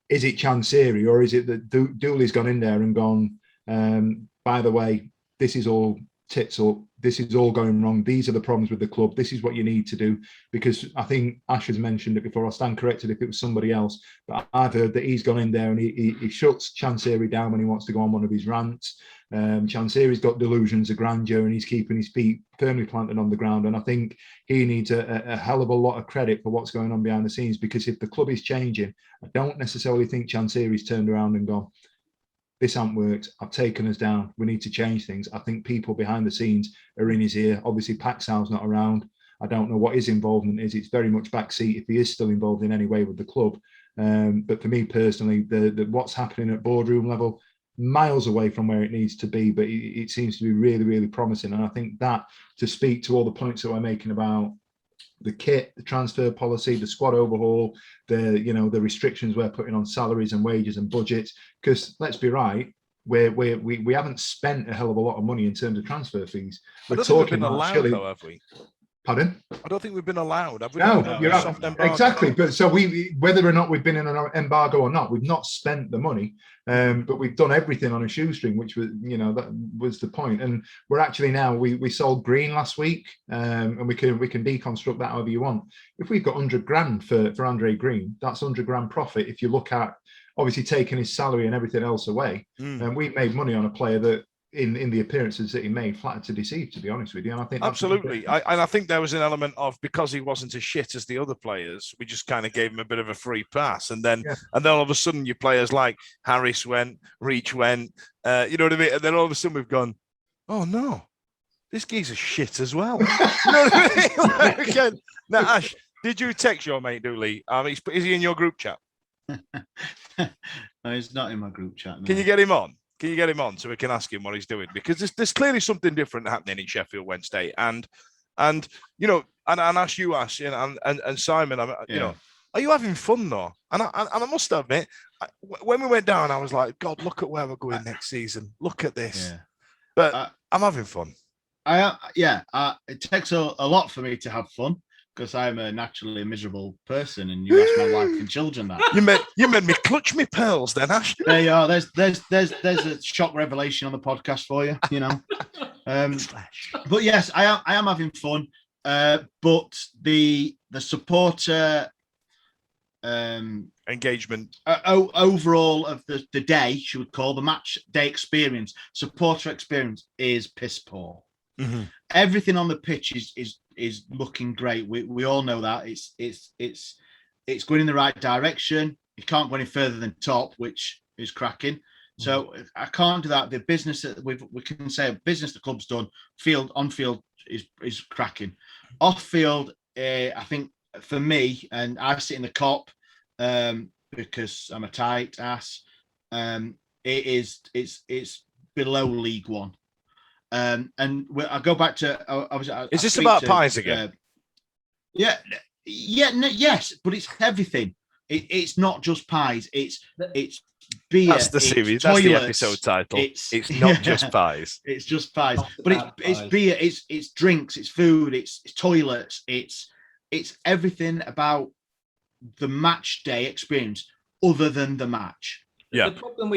Is it Chansiri, or is it that Dooley's gone in there and gone, by the way, this is all tits up, this is all going wrong, these are the problems with the club, this is what you need to do? Because I think Ash has mentioned it before, I'll stand corrected if it was somebody else, but I've heard that he's gone in there and he shuts Chansiri down when he wants to go on one of his rants. Chansiri's got delusions of grandeur and he's keeping his feet firmly planted on the ground, and I think he needs a hell of a lot of credit for what's going on behind the scenes, because if the club is changing, I don't necessarily think Chansiri's turned around and gone, this hasn't worked, I've taken us down, we need to change things. I think people behind the scenes are in his ear. Obviously Paxal's not around. I don't know what his involvement is. It's very much backseat if he is still involved in any way with the club. But for me personally, the what's happening at boardroom level, miles away from where it needs to be, but it seems to be really, really promising. And I think that, to speak to all the points that we're making about the kit, the transfer policy, the squad overhaul, the restrictions we're putting on salaries and wages and budgets, because let's be right, we haven't spent a hell of a lot of money in terms of transfer fees. We're talking been allowed, though, have we? Pardon? I don't think we've been allowed. Have we? No, you're exactly. But so whether or not we've been in an embargo or not, we've not spent the money, but we've done everything on a shoestring, which was, that was the point. And we're actually now we sold Green last week, and we can deconstruct that however you want. If we've got 100 grand for Andre Green, that's 100 grand profit. If you look at obviously taking his salary and everything else away, and we've made money on a player that, in the appearances that he made, flattered to deceive, to be honest with you. And I think absolutely. I think there was an element of, because he wasn't as shit as the other players, we just kind of gave him a bit of a free pass. And then all of a sudden your players like Harris went, Reach went, you know what I mean? And then all of a sudden we've gone, oh no, this geezer's shit as well. You know what I mean? Again, now, Ash, did you text your mate Dooley? Is he in your group chat? No, he's not in my group chat. No. Can you get him on? Can you get him on so we can ask him what he's doing? Because there's clearly something different happening in Sheffield Wednesday, and ask you, Ash, and Simon, are you having fun though? And I must admit, when we went down, I was like, God, look at where we're going next season. Look at this. Yeah. But I'm having fun. It takes a lot for me to have fun. because I'm a naturally miserable person, and you ask my wife and children that. You made me clutch my pearls, then, Ash. There you are. There's a shock revelation on the podcast for you. You know. But yes, I am having fun. But the supporter engagement overall of the day, should we call the match day experience, supporter experience is piss poor. Mm-hmm. Everything on the pitch is looking great. We all know that it's going in the right direction. You can't go any further than top, which is cracking. So I can't do that. The business that we can say business the club's done, on field is cracking. Off field, I think for me, and I sit in the cop because I'm a tight ass. It's below League One. And I go back to. Is this about pies again? Yes, but it's everything. It's not just pies. It's beer. That's the series. That's the episode title. It's not just pies. It's just pies. But it's beer. It's drinks. It's food. It's toilets. It's everything about the match day experience, other than the match. Yeah. The problem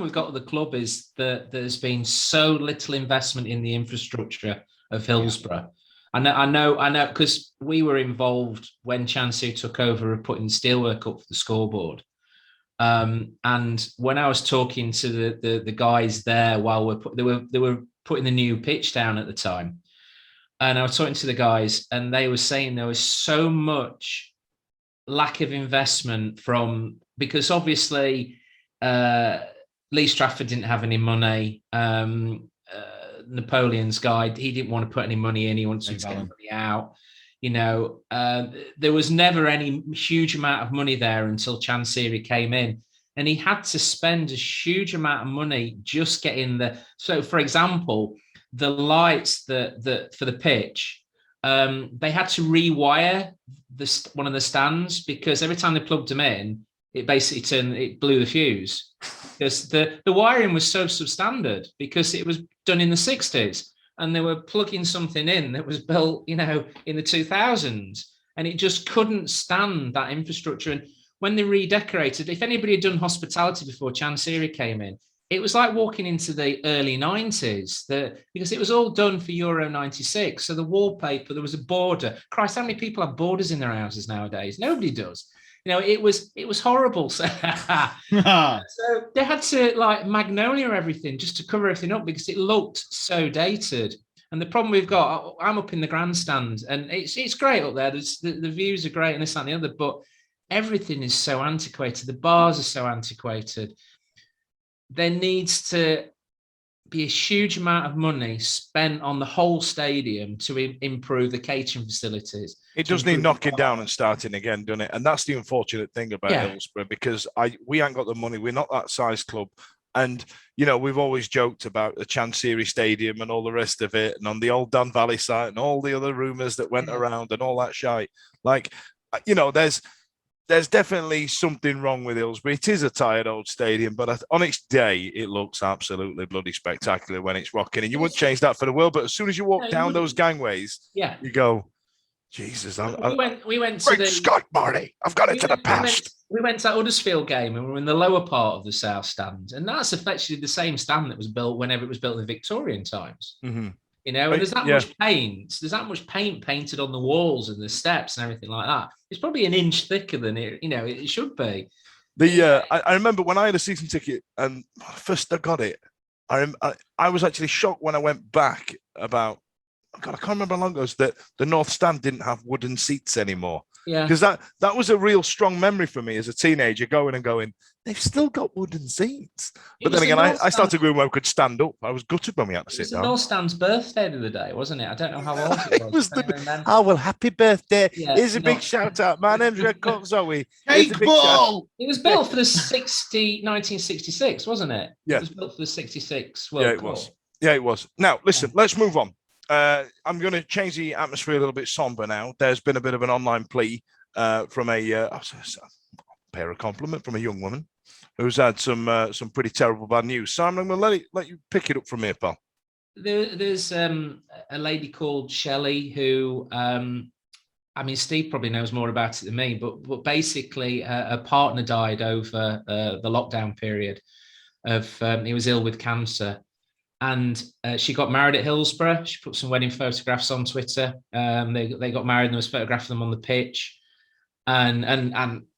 we've got at the club is that there's been so little investment in the infrastructure of Hillsborough. I know, because we were involved when Chansey took over of putting steelwork up for the scoreboard. And when I was talking to the guys there while they were putting the new pitch down at the time, and I was talking to the guys, and they were saying there was so much lack of investment because obviously Lee Stratford didn't have any money. Napoleon's guy, he didn't want to put any money in. He wanted to get money out. You know, there was never any huge amount of money there until Chansiri came in, and he had to spend a huge amount of money just getting so for example, the lights that for the pitch, they had to rewire one of the stands, because every time they plugged them in, it basically blew the fuse, because the wiring was so substandard, because it was done in the 60s. And they were plugging something in that was built, in the 2000s, and it just couldn't stand that infrastructure. And when they redecorated, if anybody had done hospitality before Chansiri came in, it was like walking into the early 90s, because it was all done for Euro 96. So the wallpaper, there was a border. Christ, how many people have borders in their houses nowadays? Nobody does. It was horrible. So they had to magnolia everything just to cover everything up, because it looked so dated. And the problem we've got, I'm up in the grandstand, and it's great up there. The views are great and this, that, and the other, but everything is so antiquated. The bars are so antiquated. There needs to be a huge amount of money spent on the whole stadium to improve the catering facilities. It does need knocking down and starting again, doesn't it? And that's the unfortunate thing about Hillsborough, because we ain't got the money. We're not that size club. And, we've always joked about the Chansiri Stadium and all the rest of it, and on the old Dan Valley site and all the other rumours that went around and all that shite. There's definitely something wrong with Hillsborough. It is a tired old stadium, but on its day, it looks absolutely bloody spectacular when it's rocking. And you wouldn't change that for the world. But as soon as you walk down those gangways, you go, Jesus. We went to Scott, Marty. I've got it to the past. We went to that Huddersfield game, and we were in the lower part of the South Stand. And that's effectively the same stand that was built whenever it was built in the Victorian times. Mm-hmm. And there's that much paint. There's that much paint painted on the walls and the steps and everything like that. It's probably an inch thicker than it should be. I remember when I had a season ticket and first I got it, I was actually shocked when I went back about, I can't remember how long it was, that the North Stand didn't have wooden seats anymore. Yeah. Because that was a real strong memory for me as a teenager, going, they've still got wooden seats. But then again, I started going where I could stand up. I was gutted when we had to sit down. It was the North Stand's birthday the other day, wasn't it? I don't know how old it was. Happy birthday. Yeah, here's a big shout out. My name's Red Coat Zoe. Cake ball! It was built for the 1966, wasn't it? Yeah. It was built for the 66 World Cup. Yeah, it was. Now, listen, let's move on. I'm going to change the atmosphere a little bit somber now. There's been a bit of an online plea from I'll pay her a compliment, from a young woman who's had some pretty terrible bad news. So I'm going to let you pick it up from here, pal. There's a lady called Shelley who I mean, Steve probably knows more about it than me, but basically, a partner died over the lockdown period. He was ill with cancer, and she got married at Hillsborough. She put some wedding photographs on Twitter. They got married, and there was photographs of them on the pitch. And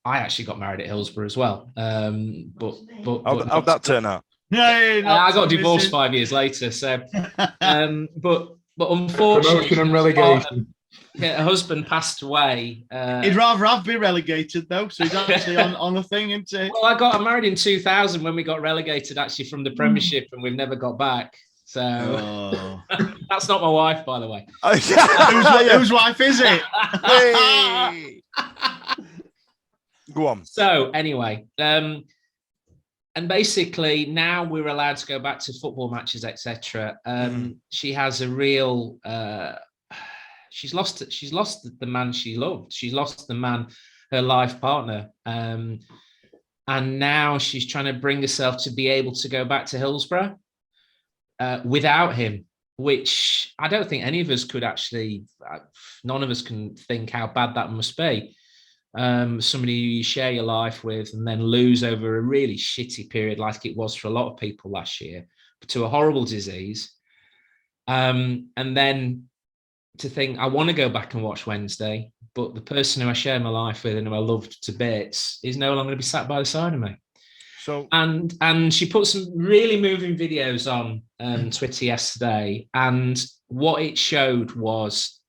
I actually got married at Hillsborough as well. But how'd that turn out? No, I got divorced 5 years later. So, but unfortunately, Promotion and relegation. her husband passed away. He'd rather have been relegated though, so he's actually on the thing, isn't he? Well, I got married in 2000 when we got relegated, actually, from the Premiership, and we've never got back. So that's not my wife, by the way. Whose wife is it? Hey. Go on. So anyway, and basically now we're allowed to go back to football matches, etc. She has a real. She's lost the man she loved. She's lost the man, her life partner, and now she's trying to bring herself to be able to go back to Hillsborough without him, which I don't think any of us could actually. None of us can think how bad that must be. Somebody you share your life with and then lose over a really shitty period, like it was for a lot of people last year, to a horrible disease, and then to think, I want to go back and watch Wednesday, but the person who I share my life with and who I loved to bits is no longer going to be sat by the side of me. So, and she put some really moving videos on Twitter yesterday, and what it showed was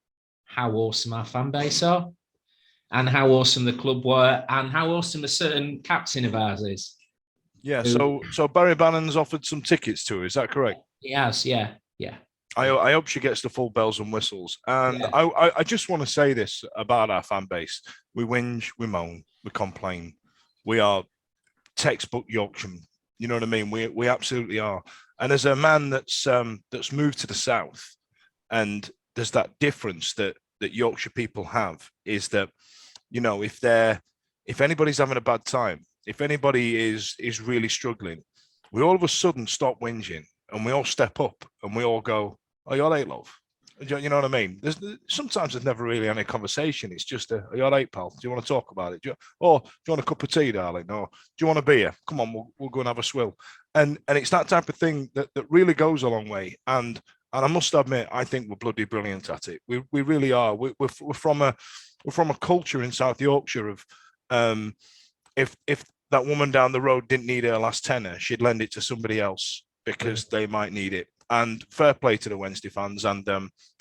how awesome our fan base are, and how awesome the club were, and how awesome a certain captain of ours is. Yeah. So Barry Bannon's offered some tickets to her. Is that correct? He has. Yeah. I hope she gets the full bells and whistles. And yeah. I just want to say this about our fan base. We whinge, we moan, we complain. We are textbook Yorkshiremen. You know what I mean? We absolutely are. And as a man that's moved to the south, and there's that difference that Yorkshire people have, is that, you know, if anybody's having a bad time, if anybody is really struggling, we all of a sudden stop whinging and we all step up and we all go, "Are you all right, love?" You know what I mean? Sometimes there's never really any conversation. It's just "Are you all right, pal? Do you want to talk about it? Do you want a cup of tea, darling? Or do you want a beer? Come on, we'll go and have a swill." And it's that type of thing that really goes a long way. And I must admit, I think we're bloody brilliant at it. We really are. We're from a culture in South Yorkshire of if that woman down the road didn't need her last tenner, she'd lend it to somebody else because they might need it. And fair play to the Wednesday fans, and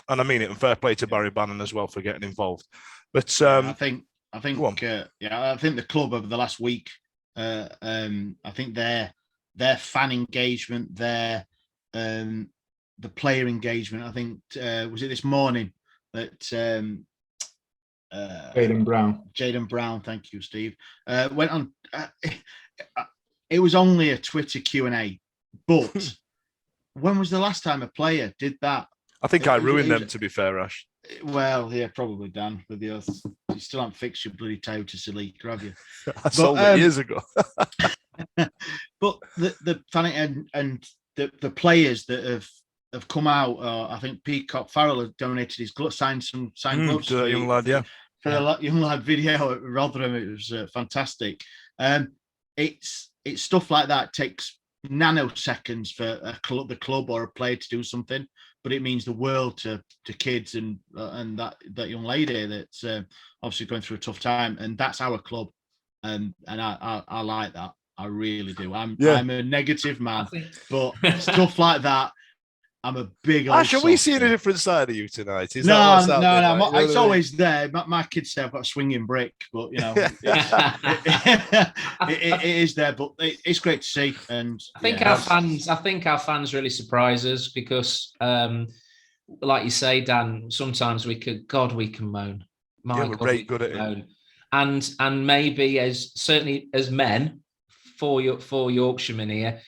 I mean it, and fair play to Barry Bannon as well for getting involved. But I think the club over the last week, I think their fan engagement, the player engagement. I think was it this morning that Jaden Brown, thank you, Steve, went on. It was only a Twitter Q&A, but. When was the last time a player did that? I think I ruined them, to be fair, Ash. Well, yeah, probably, Dan, with yours. You still haven't fixed your bloody toe to Salique, have you? I sold it years ago. But the funny and the players that have come out, I think Peacock Farrell has donated his signed gloves to that young lad, yeah. For the young lad video at Rotherham. It was fantastic. It's stuff like that takes nanoseconds for the club or a player to do something, but it means the world to kids and that young lady that's obviously going through a tough time, and that's our club, and I like that. I really do. I'm a negative man, but stuff like that, I'm a big old. Ash, are we seeing a different side of you tonight? No. It's always there. My kids say I've got a swinging brick, but you know, it is there. But it's great to see. And I think our fans really surprise us because, like you say, Dan, sometimes we can moan. We're very good at it. And maybe certainly as men, for Yorkshiremen here,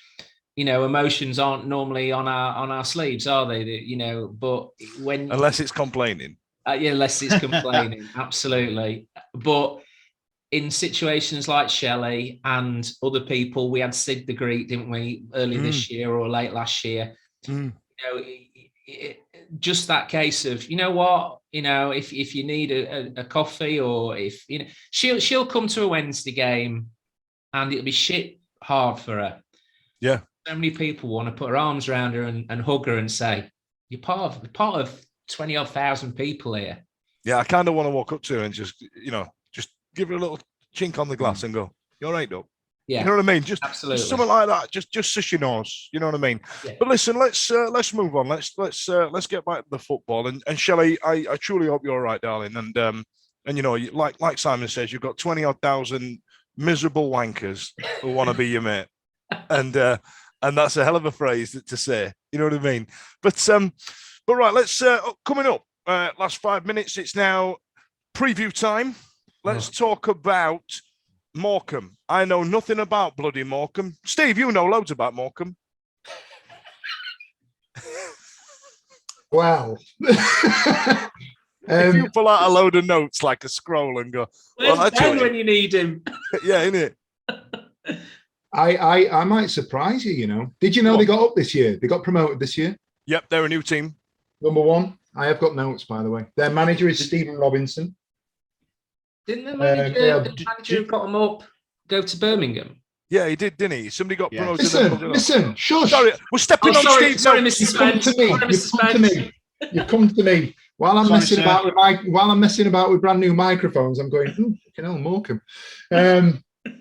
you know, emotions aren't normally on our sleeves, are they? You know, but unless it's complaining. Unless it's complaining, absolutely. But in situations like Shelley and other people, we had Sid the Greek, didn't we, early this year or late last year? You know, just that case of, you know what, if you need a coffee, or if she'll come to a Wednesday game and it'll be shit hard for her. Yeah. So many people want to put their arms around her and hug her and say, you're part of 20 odd thousand people here. Yeah, I kind of want to walk up to her and just give her a little chink on the glass and go, "You all right, though?" Yeah, you know what I mean. Just something like that. Just so she knows. You know what I mean. Yeah. But listen, let's move on. Let's get back to the football. And Shelley, I truly hope you're all right, darling. And like Simon says, you've got 20 odd thousand miserable wankers who want to be your mate, and that's a hell of a phrase to say. You know what I mean. But right, let's coming up. Last 5 minutes. It's now preview time. Let's talk about Morecambe. I know nothing about bloody Morecambe. Steve, you know loads about Morecambe. Wow. If you pull out a load of notes like a scroll and go, "Where's Ben when you need him?" Yeah, innit? I might surprise you. Did you know they got up this year? They got promoted this year. Yep, they're a new team. Number one. I have got notes, by the way. Their manager is Stephen Robinson. Didn't the manager who got them up go to Birmingham? Yeah, he did, didn't he? Somebody got promoted. Listen, shush. Sorry, we're stepping on Steve. Sorry, Mr. Spence. You've come to me. While I'm messing about with brand new microphones, I'm going, Morecambe.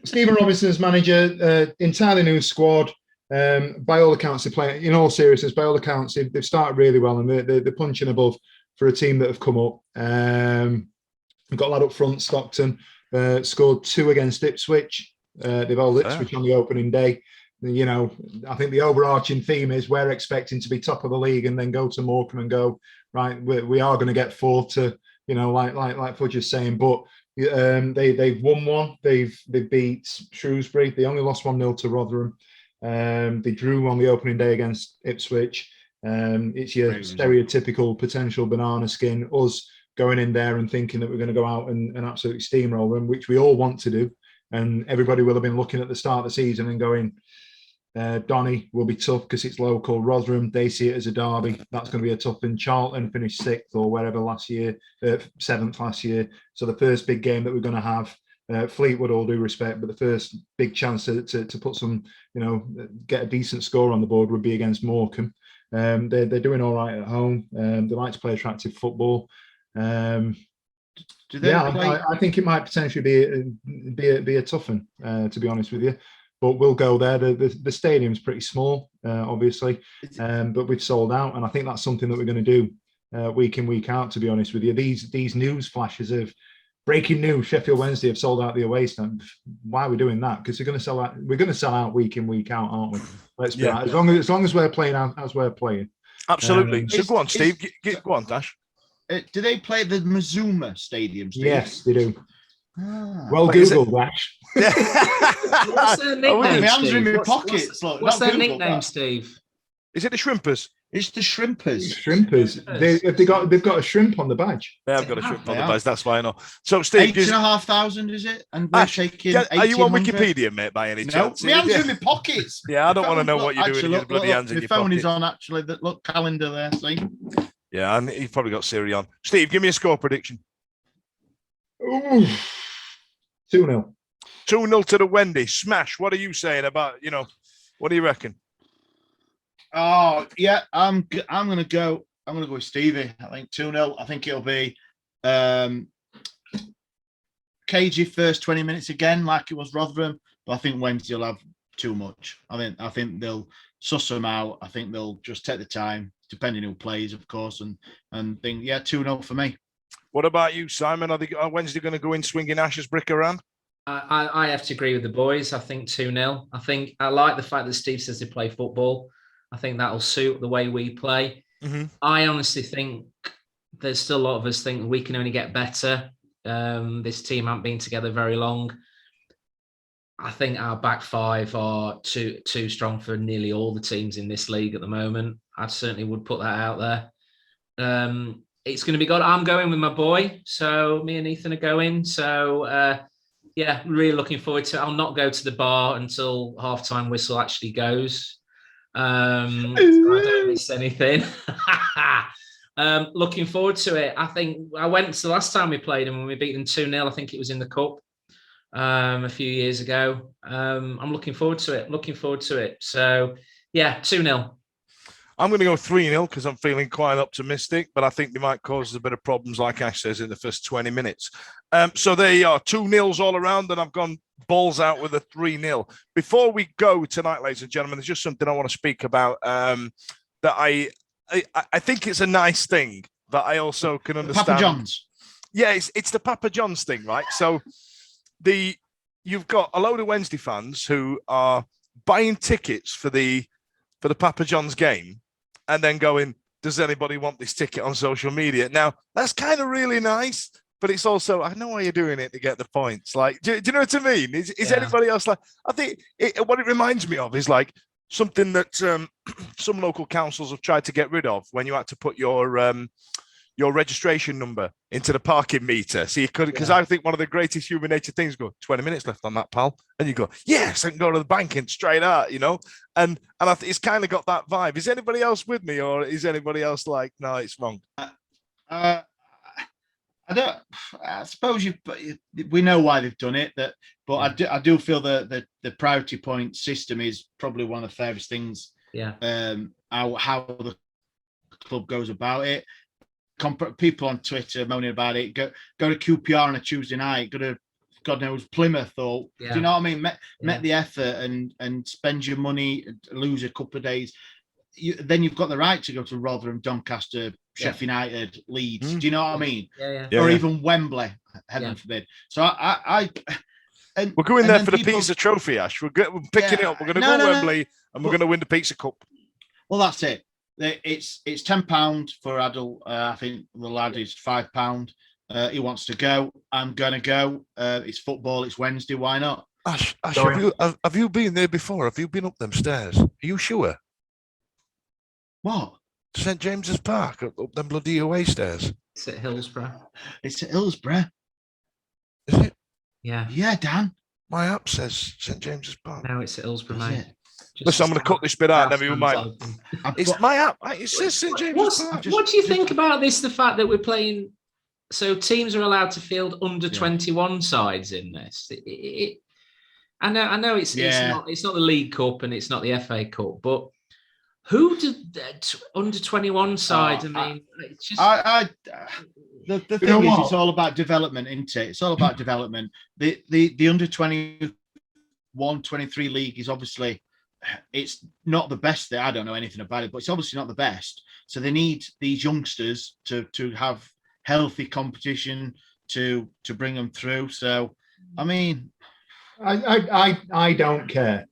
Stephen Robinson's manager, entirely new squad. By all accounts, they're playing. In all seriousness, by all accounts, they've started really well, and they're punching above for a team that have come up. We've got a lad up front, Stockton, scored 2 against Ipswich. They've held Ipswich on the opening day. I think the overarching theme is we're expecting to be top of the league and then go to Morecambe and go, right, we are going to get 4 to, like Fudge is saying, but they've won 1. They've beat Shrewsbury. They only lost 1-0 to Rotherham. They drew on the opening day against Ipswich. It's your stereotypical potential banana skin, us going in there and thinking that we're going to go out and absolutely steamroll them, which we all want to do. And everybody will have been looking at the start of the season and going, Donny will be tough because it's local. Rotherham, they see it as a derby. That's going to be a tough one. Charlton finished 6th or wherever last year, 7th last year. So the first big game that we're going to have, Fleetwood, all due respect, but the first big chance to put some, get a decent score on the board would be against Morecambe. They're doing all right at home. They like to play attractive football. I think it might potentially be a tough one, to be honest with you. But we'll go there. The stadium's pretty small, obviously, but we've sold out, and I think that's something that we're going to do week in, week out. To be honest with you, these news flashes of breaking news: Sheffield Wednesday have sold out the away stand. Why are we doing that? Because we're going to sell out week in, week out, aren't we? Let's be right. As long as we're playing as we're playing. Absolutely. So go on, Steve. Go on, Dash. Do they play the Mazuma Stadium, Steve? Yes, they do. Well, Google, Dash. What's their nickname, my hands Steve? are in my pockets. What's their nickname, Steve? Is it the Shrimpers? It's the Shrimpers. They've got a shrimp on the badge. They have got a shrimp on the badge. That's why I know. So, Steve, 8,500 is it? And we're taking. Are you on Wikipedia, mate? By any chance? My hands are in my pockets. Yeah, I don't want to know what you're doing with your bloody hands in your pocket. My phone is on actually. Look, calendar there. See. Yeah, and you've probably got Siri on. Steve, give me a score prediction. 2-0. 2-0 to the Wendy. Smash. What are you saying about, what do you reckon? Oh, yeah, I'm going to go with Stevie. I think 2-0. I think it'll be cagey first 20 minutes again, like it was Rotherham. But I think Wednesday will have too much. I think they'll suss them out. I think they'll just take the time, depending who plays, of course, and think, 2-0 for me. What about you, Simon? Are Wednesday going to go in swinging Ash's brick around? I have to agree with the boys. I think 2-0. I like the fact that Steve says they play football. I think that'll suit the way we play. Mm-hmm. I honestly think there's still a lot of us think we can only get better. This team hasn't been together very long. I think our back 5 are too strong for nearly all the teams in this league at the moment. I certainly would put that out there. It's going to be good. I'm going with my boy. So me and Ethan are going. So, really looking forward to it. I'll not go to the bar until halftime whistle actually goes. So I don't miss anything. Looking forward to it. I think I went to the last time we played them when we beat them 2-0. I think it was in the Cup a few years ago. I'm looking forward to it. So, yeah, 2-0. I'm going to go 3-0 because I'm feeling quite optimistic, but I think they might cause a bit of problems, like Ash says, in the first 20 minutes. So there you are, 2-0s all around, and I've gone balls out with a 3-0. Before we go tonight, ladies and gentlemen, there's just something I want to speak about that I think it's a nice thing, but I also can understand. Papa John's. Yeah, it's the Papa John's thing, right? So you've got a load of Wednesday fans who are buying tickets for the Papa John's game and then going, does anybody want this ticket on social media? Now, that's kind of really nice, but it's also, I know why you're doing it to get the points. Like, do you know what I mean? Is anybody else like, I think what it reminds me of is like something that some local councils have tried to get rid of when you had to put your registration number into the parking meter. So you could, because I think one of the greatest human nature things, go 20 minutes left on that, pal. And you go, yes, I can go to the bank and straight out, you know? And I think it's kind of got that vibe. Is anybody else with me, or is anybody else like, no, it's wrong? I suppose we know why they've done it, but I do feel that the priority point system is probably one of the fairest things. Yeah. How the club goes about it. People on Twitter moaning about it. Go to QPR on a Tuesday night. Go to God knows Plymouth, or do you know what I mean? Make the effort and spend your money. Lose a couple of days. Then you've got the right to go to Rotherham, Doncaster, Sheffield United, Leeds. Do you know what I mean? Or even Wembley, heaven forbid. So we're going there for the pizza trophy, Ash. We're picking it up. We're going to go to Wembley and we're going to win the pizza cup. Well, that's it. It's £10 for adult. I think the lad is £5. He wants to go. I'm gonna go. It's football. It's Wednesday. Why not? Ash, have you been there before? Have you been up them stairs? Are you sure? What? St James's Park, up them bloody away stairs. It's at Hillsborough. It's at Hillsborough. Is it? Yeah. Yeah, Dan. My app says St James's Park. No, it's at Hillsborough, mate. Listen, I'm going to cut this bit out. Never mind. It's my app. It says St James's Park. What do you think about this? The fact that we're playing, so teams are allowed to field under 21 sides in this. I know it's not the League Cup and it's not the FA Cup, but who did under 21 sides? It's just. The thing is, it's all about development, isn't it? It's all about development. The under 21, 23 league is obviously. It's not the best. I don't know anything about it, but it's obviously not the best. So they need these youngsters to have healthy competition to bring them through. So, I mean, I don't care.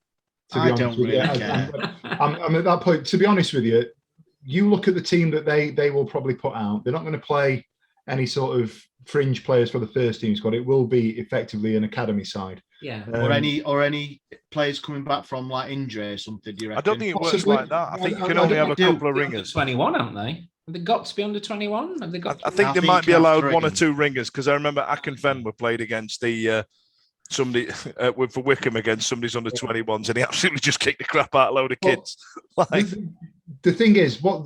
I don't really care. I'm at that point. To be honest with you, you look at the team that they will probably put out. They're not going to play any sort of fringe players for the first team squad. It will be effectively an academy side. Yeah. Or any players coming back from like injury or something, do you reckon? I don't think it works like that. I think you can only have a couple of ringers. 21, haven't they? Have they got to be under 21? Have they got? I think they might be allowed one or two ringers, because I remember Akinfen were played against the somebody for Wickham against somebody's under 21s, and he absolutely just kicked the crap out of a load of kids. The thing is, what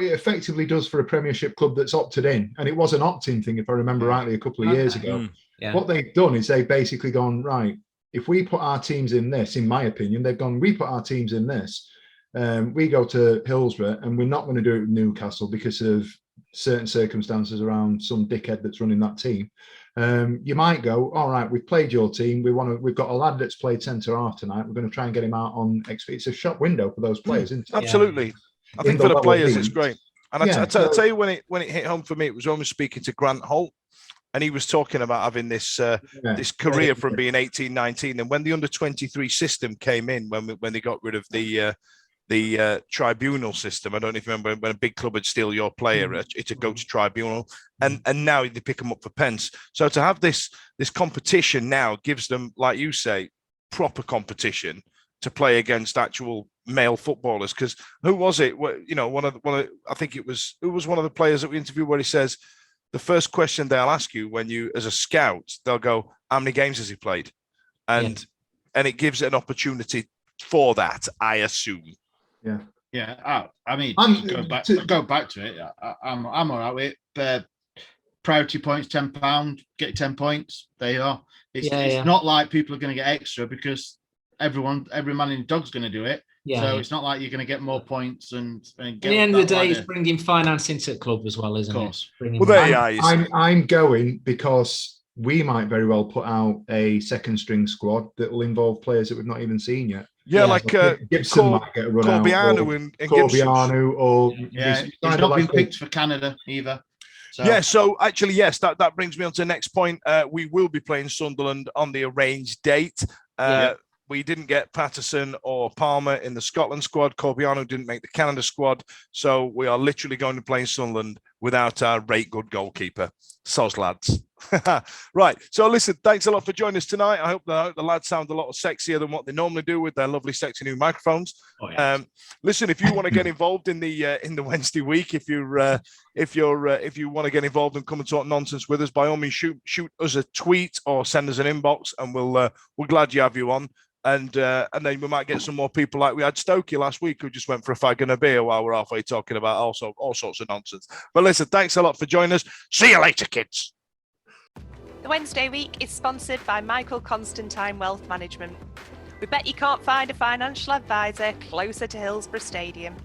it effectively does for a Premiership club that's opted in, and it was an opt-in thing, if I remember rightly, a couple of years ago. Yeah. What they've done is they've basically gone, right, if we put our teams in this, in my opinion, we put our teams in this, we go to Hillsborough, and we're not going to do it with Newcastle because of certain circumstances around some dickhead that's running that team. You might go, all right, we've played your team. We've got a lad that's played centre half tonight. We're going to try and get him out on XP. It's a shop window for those players, isn't it? Absolutely. I think for the players, it's great. And I tell you, when it hit home for me, it was almost speaking to Grant Holt. And he was talking about having this this career from being 18, 19. And when the under-23 system came in, when they got rid of the tribunal system, I don't know if you remember when a big club would steal your player, it'd go to tribunal. And now they pick them up for pence. So to have this competition now gives them, like you say, proper competition to play against actual male footballers. Because who was it? You know, I think it was one of the players that we interviewed where he says, the first question they'll ask you when you, as a scout, they'll go, how many games has he played? And it gives it an opportunity for that, I assume. Yeah. Yeah, I mean, I'm- go back to it. I'm all right with it. Priority points, £10. Get 10 points. There you are. It's not like people are going to get extra because every man in the dog's going to do it. It's not like you're going to get more points and get. At the end of the day, it's bringing finance into the club as well, isn't it? Of course. Well, there you are. You see. I'm going because we might very well put out a second string squad that will involve players that we've not even seen yet. Yeah, like Gibson might get a run out. Corbiano or he's not been picked for Canada either. So. Yeah, so actually, yes, that brings me on to the next point. We will be playing Sunderland on the arranged date. We didn't get Patterson or Palmer in the Scotland squad. Corbiano didn't make the Canada squad. So we are literally going to play Sunderland without our rate good goalkeeper. Soz lads. Right. So listen, thanks a lot for joining us tonight. I hope the lads sound a lot sexier than what they normally do with their lovely, sexy new microphones. Oh, yeah. Listen, if you want to get involved in the Wednesday week, if you want to get involved and come and talk nonsense with us, by all means, shoot us a tweet or send us an inbox, and we'll glad you have you on. And then we might get some more people like we had Stokey last week who just went for a fag and a beer while we're halfway talking about all sorts of nonsense. But listen, thanks a lot for joining us. See you later, kids. The Wednesday week is sponsored by Michael Constantine Wealth Management. We bet you can't find a financial advisor closer to Hillsborough Stadium.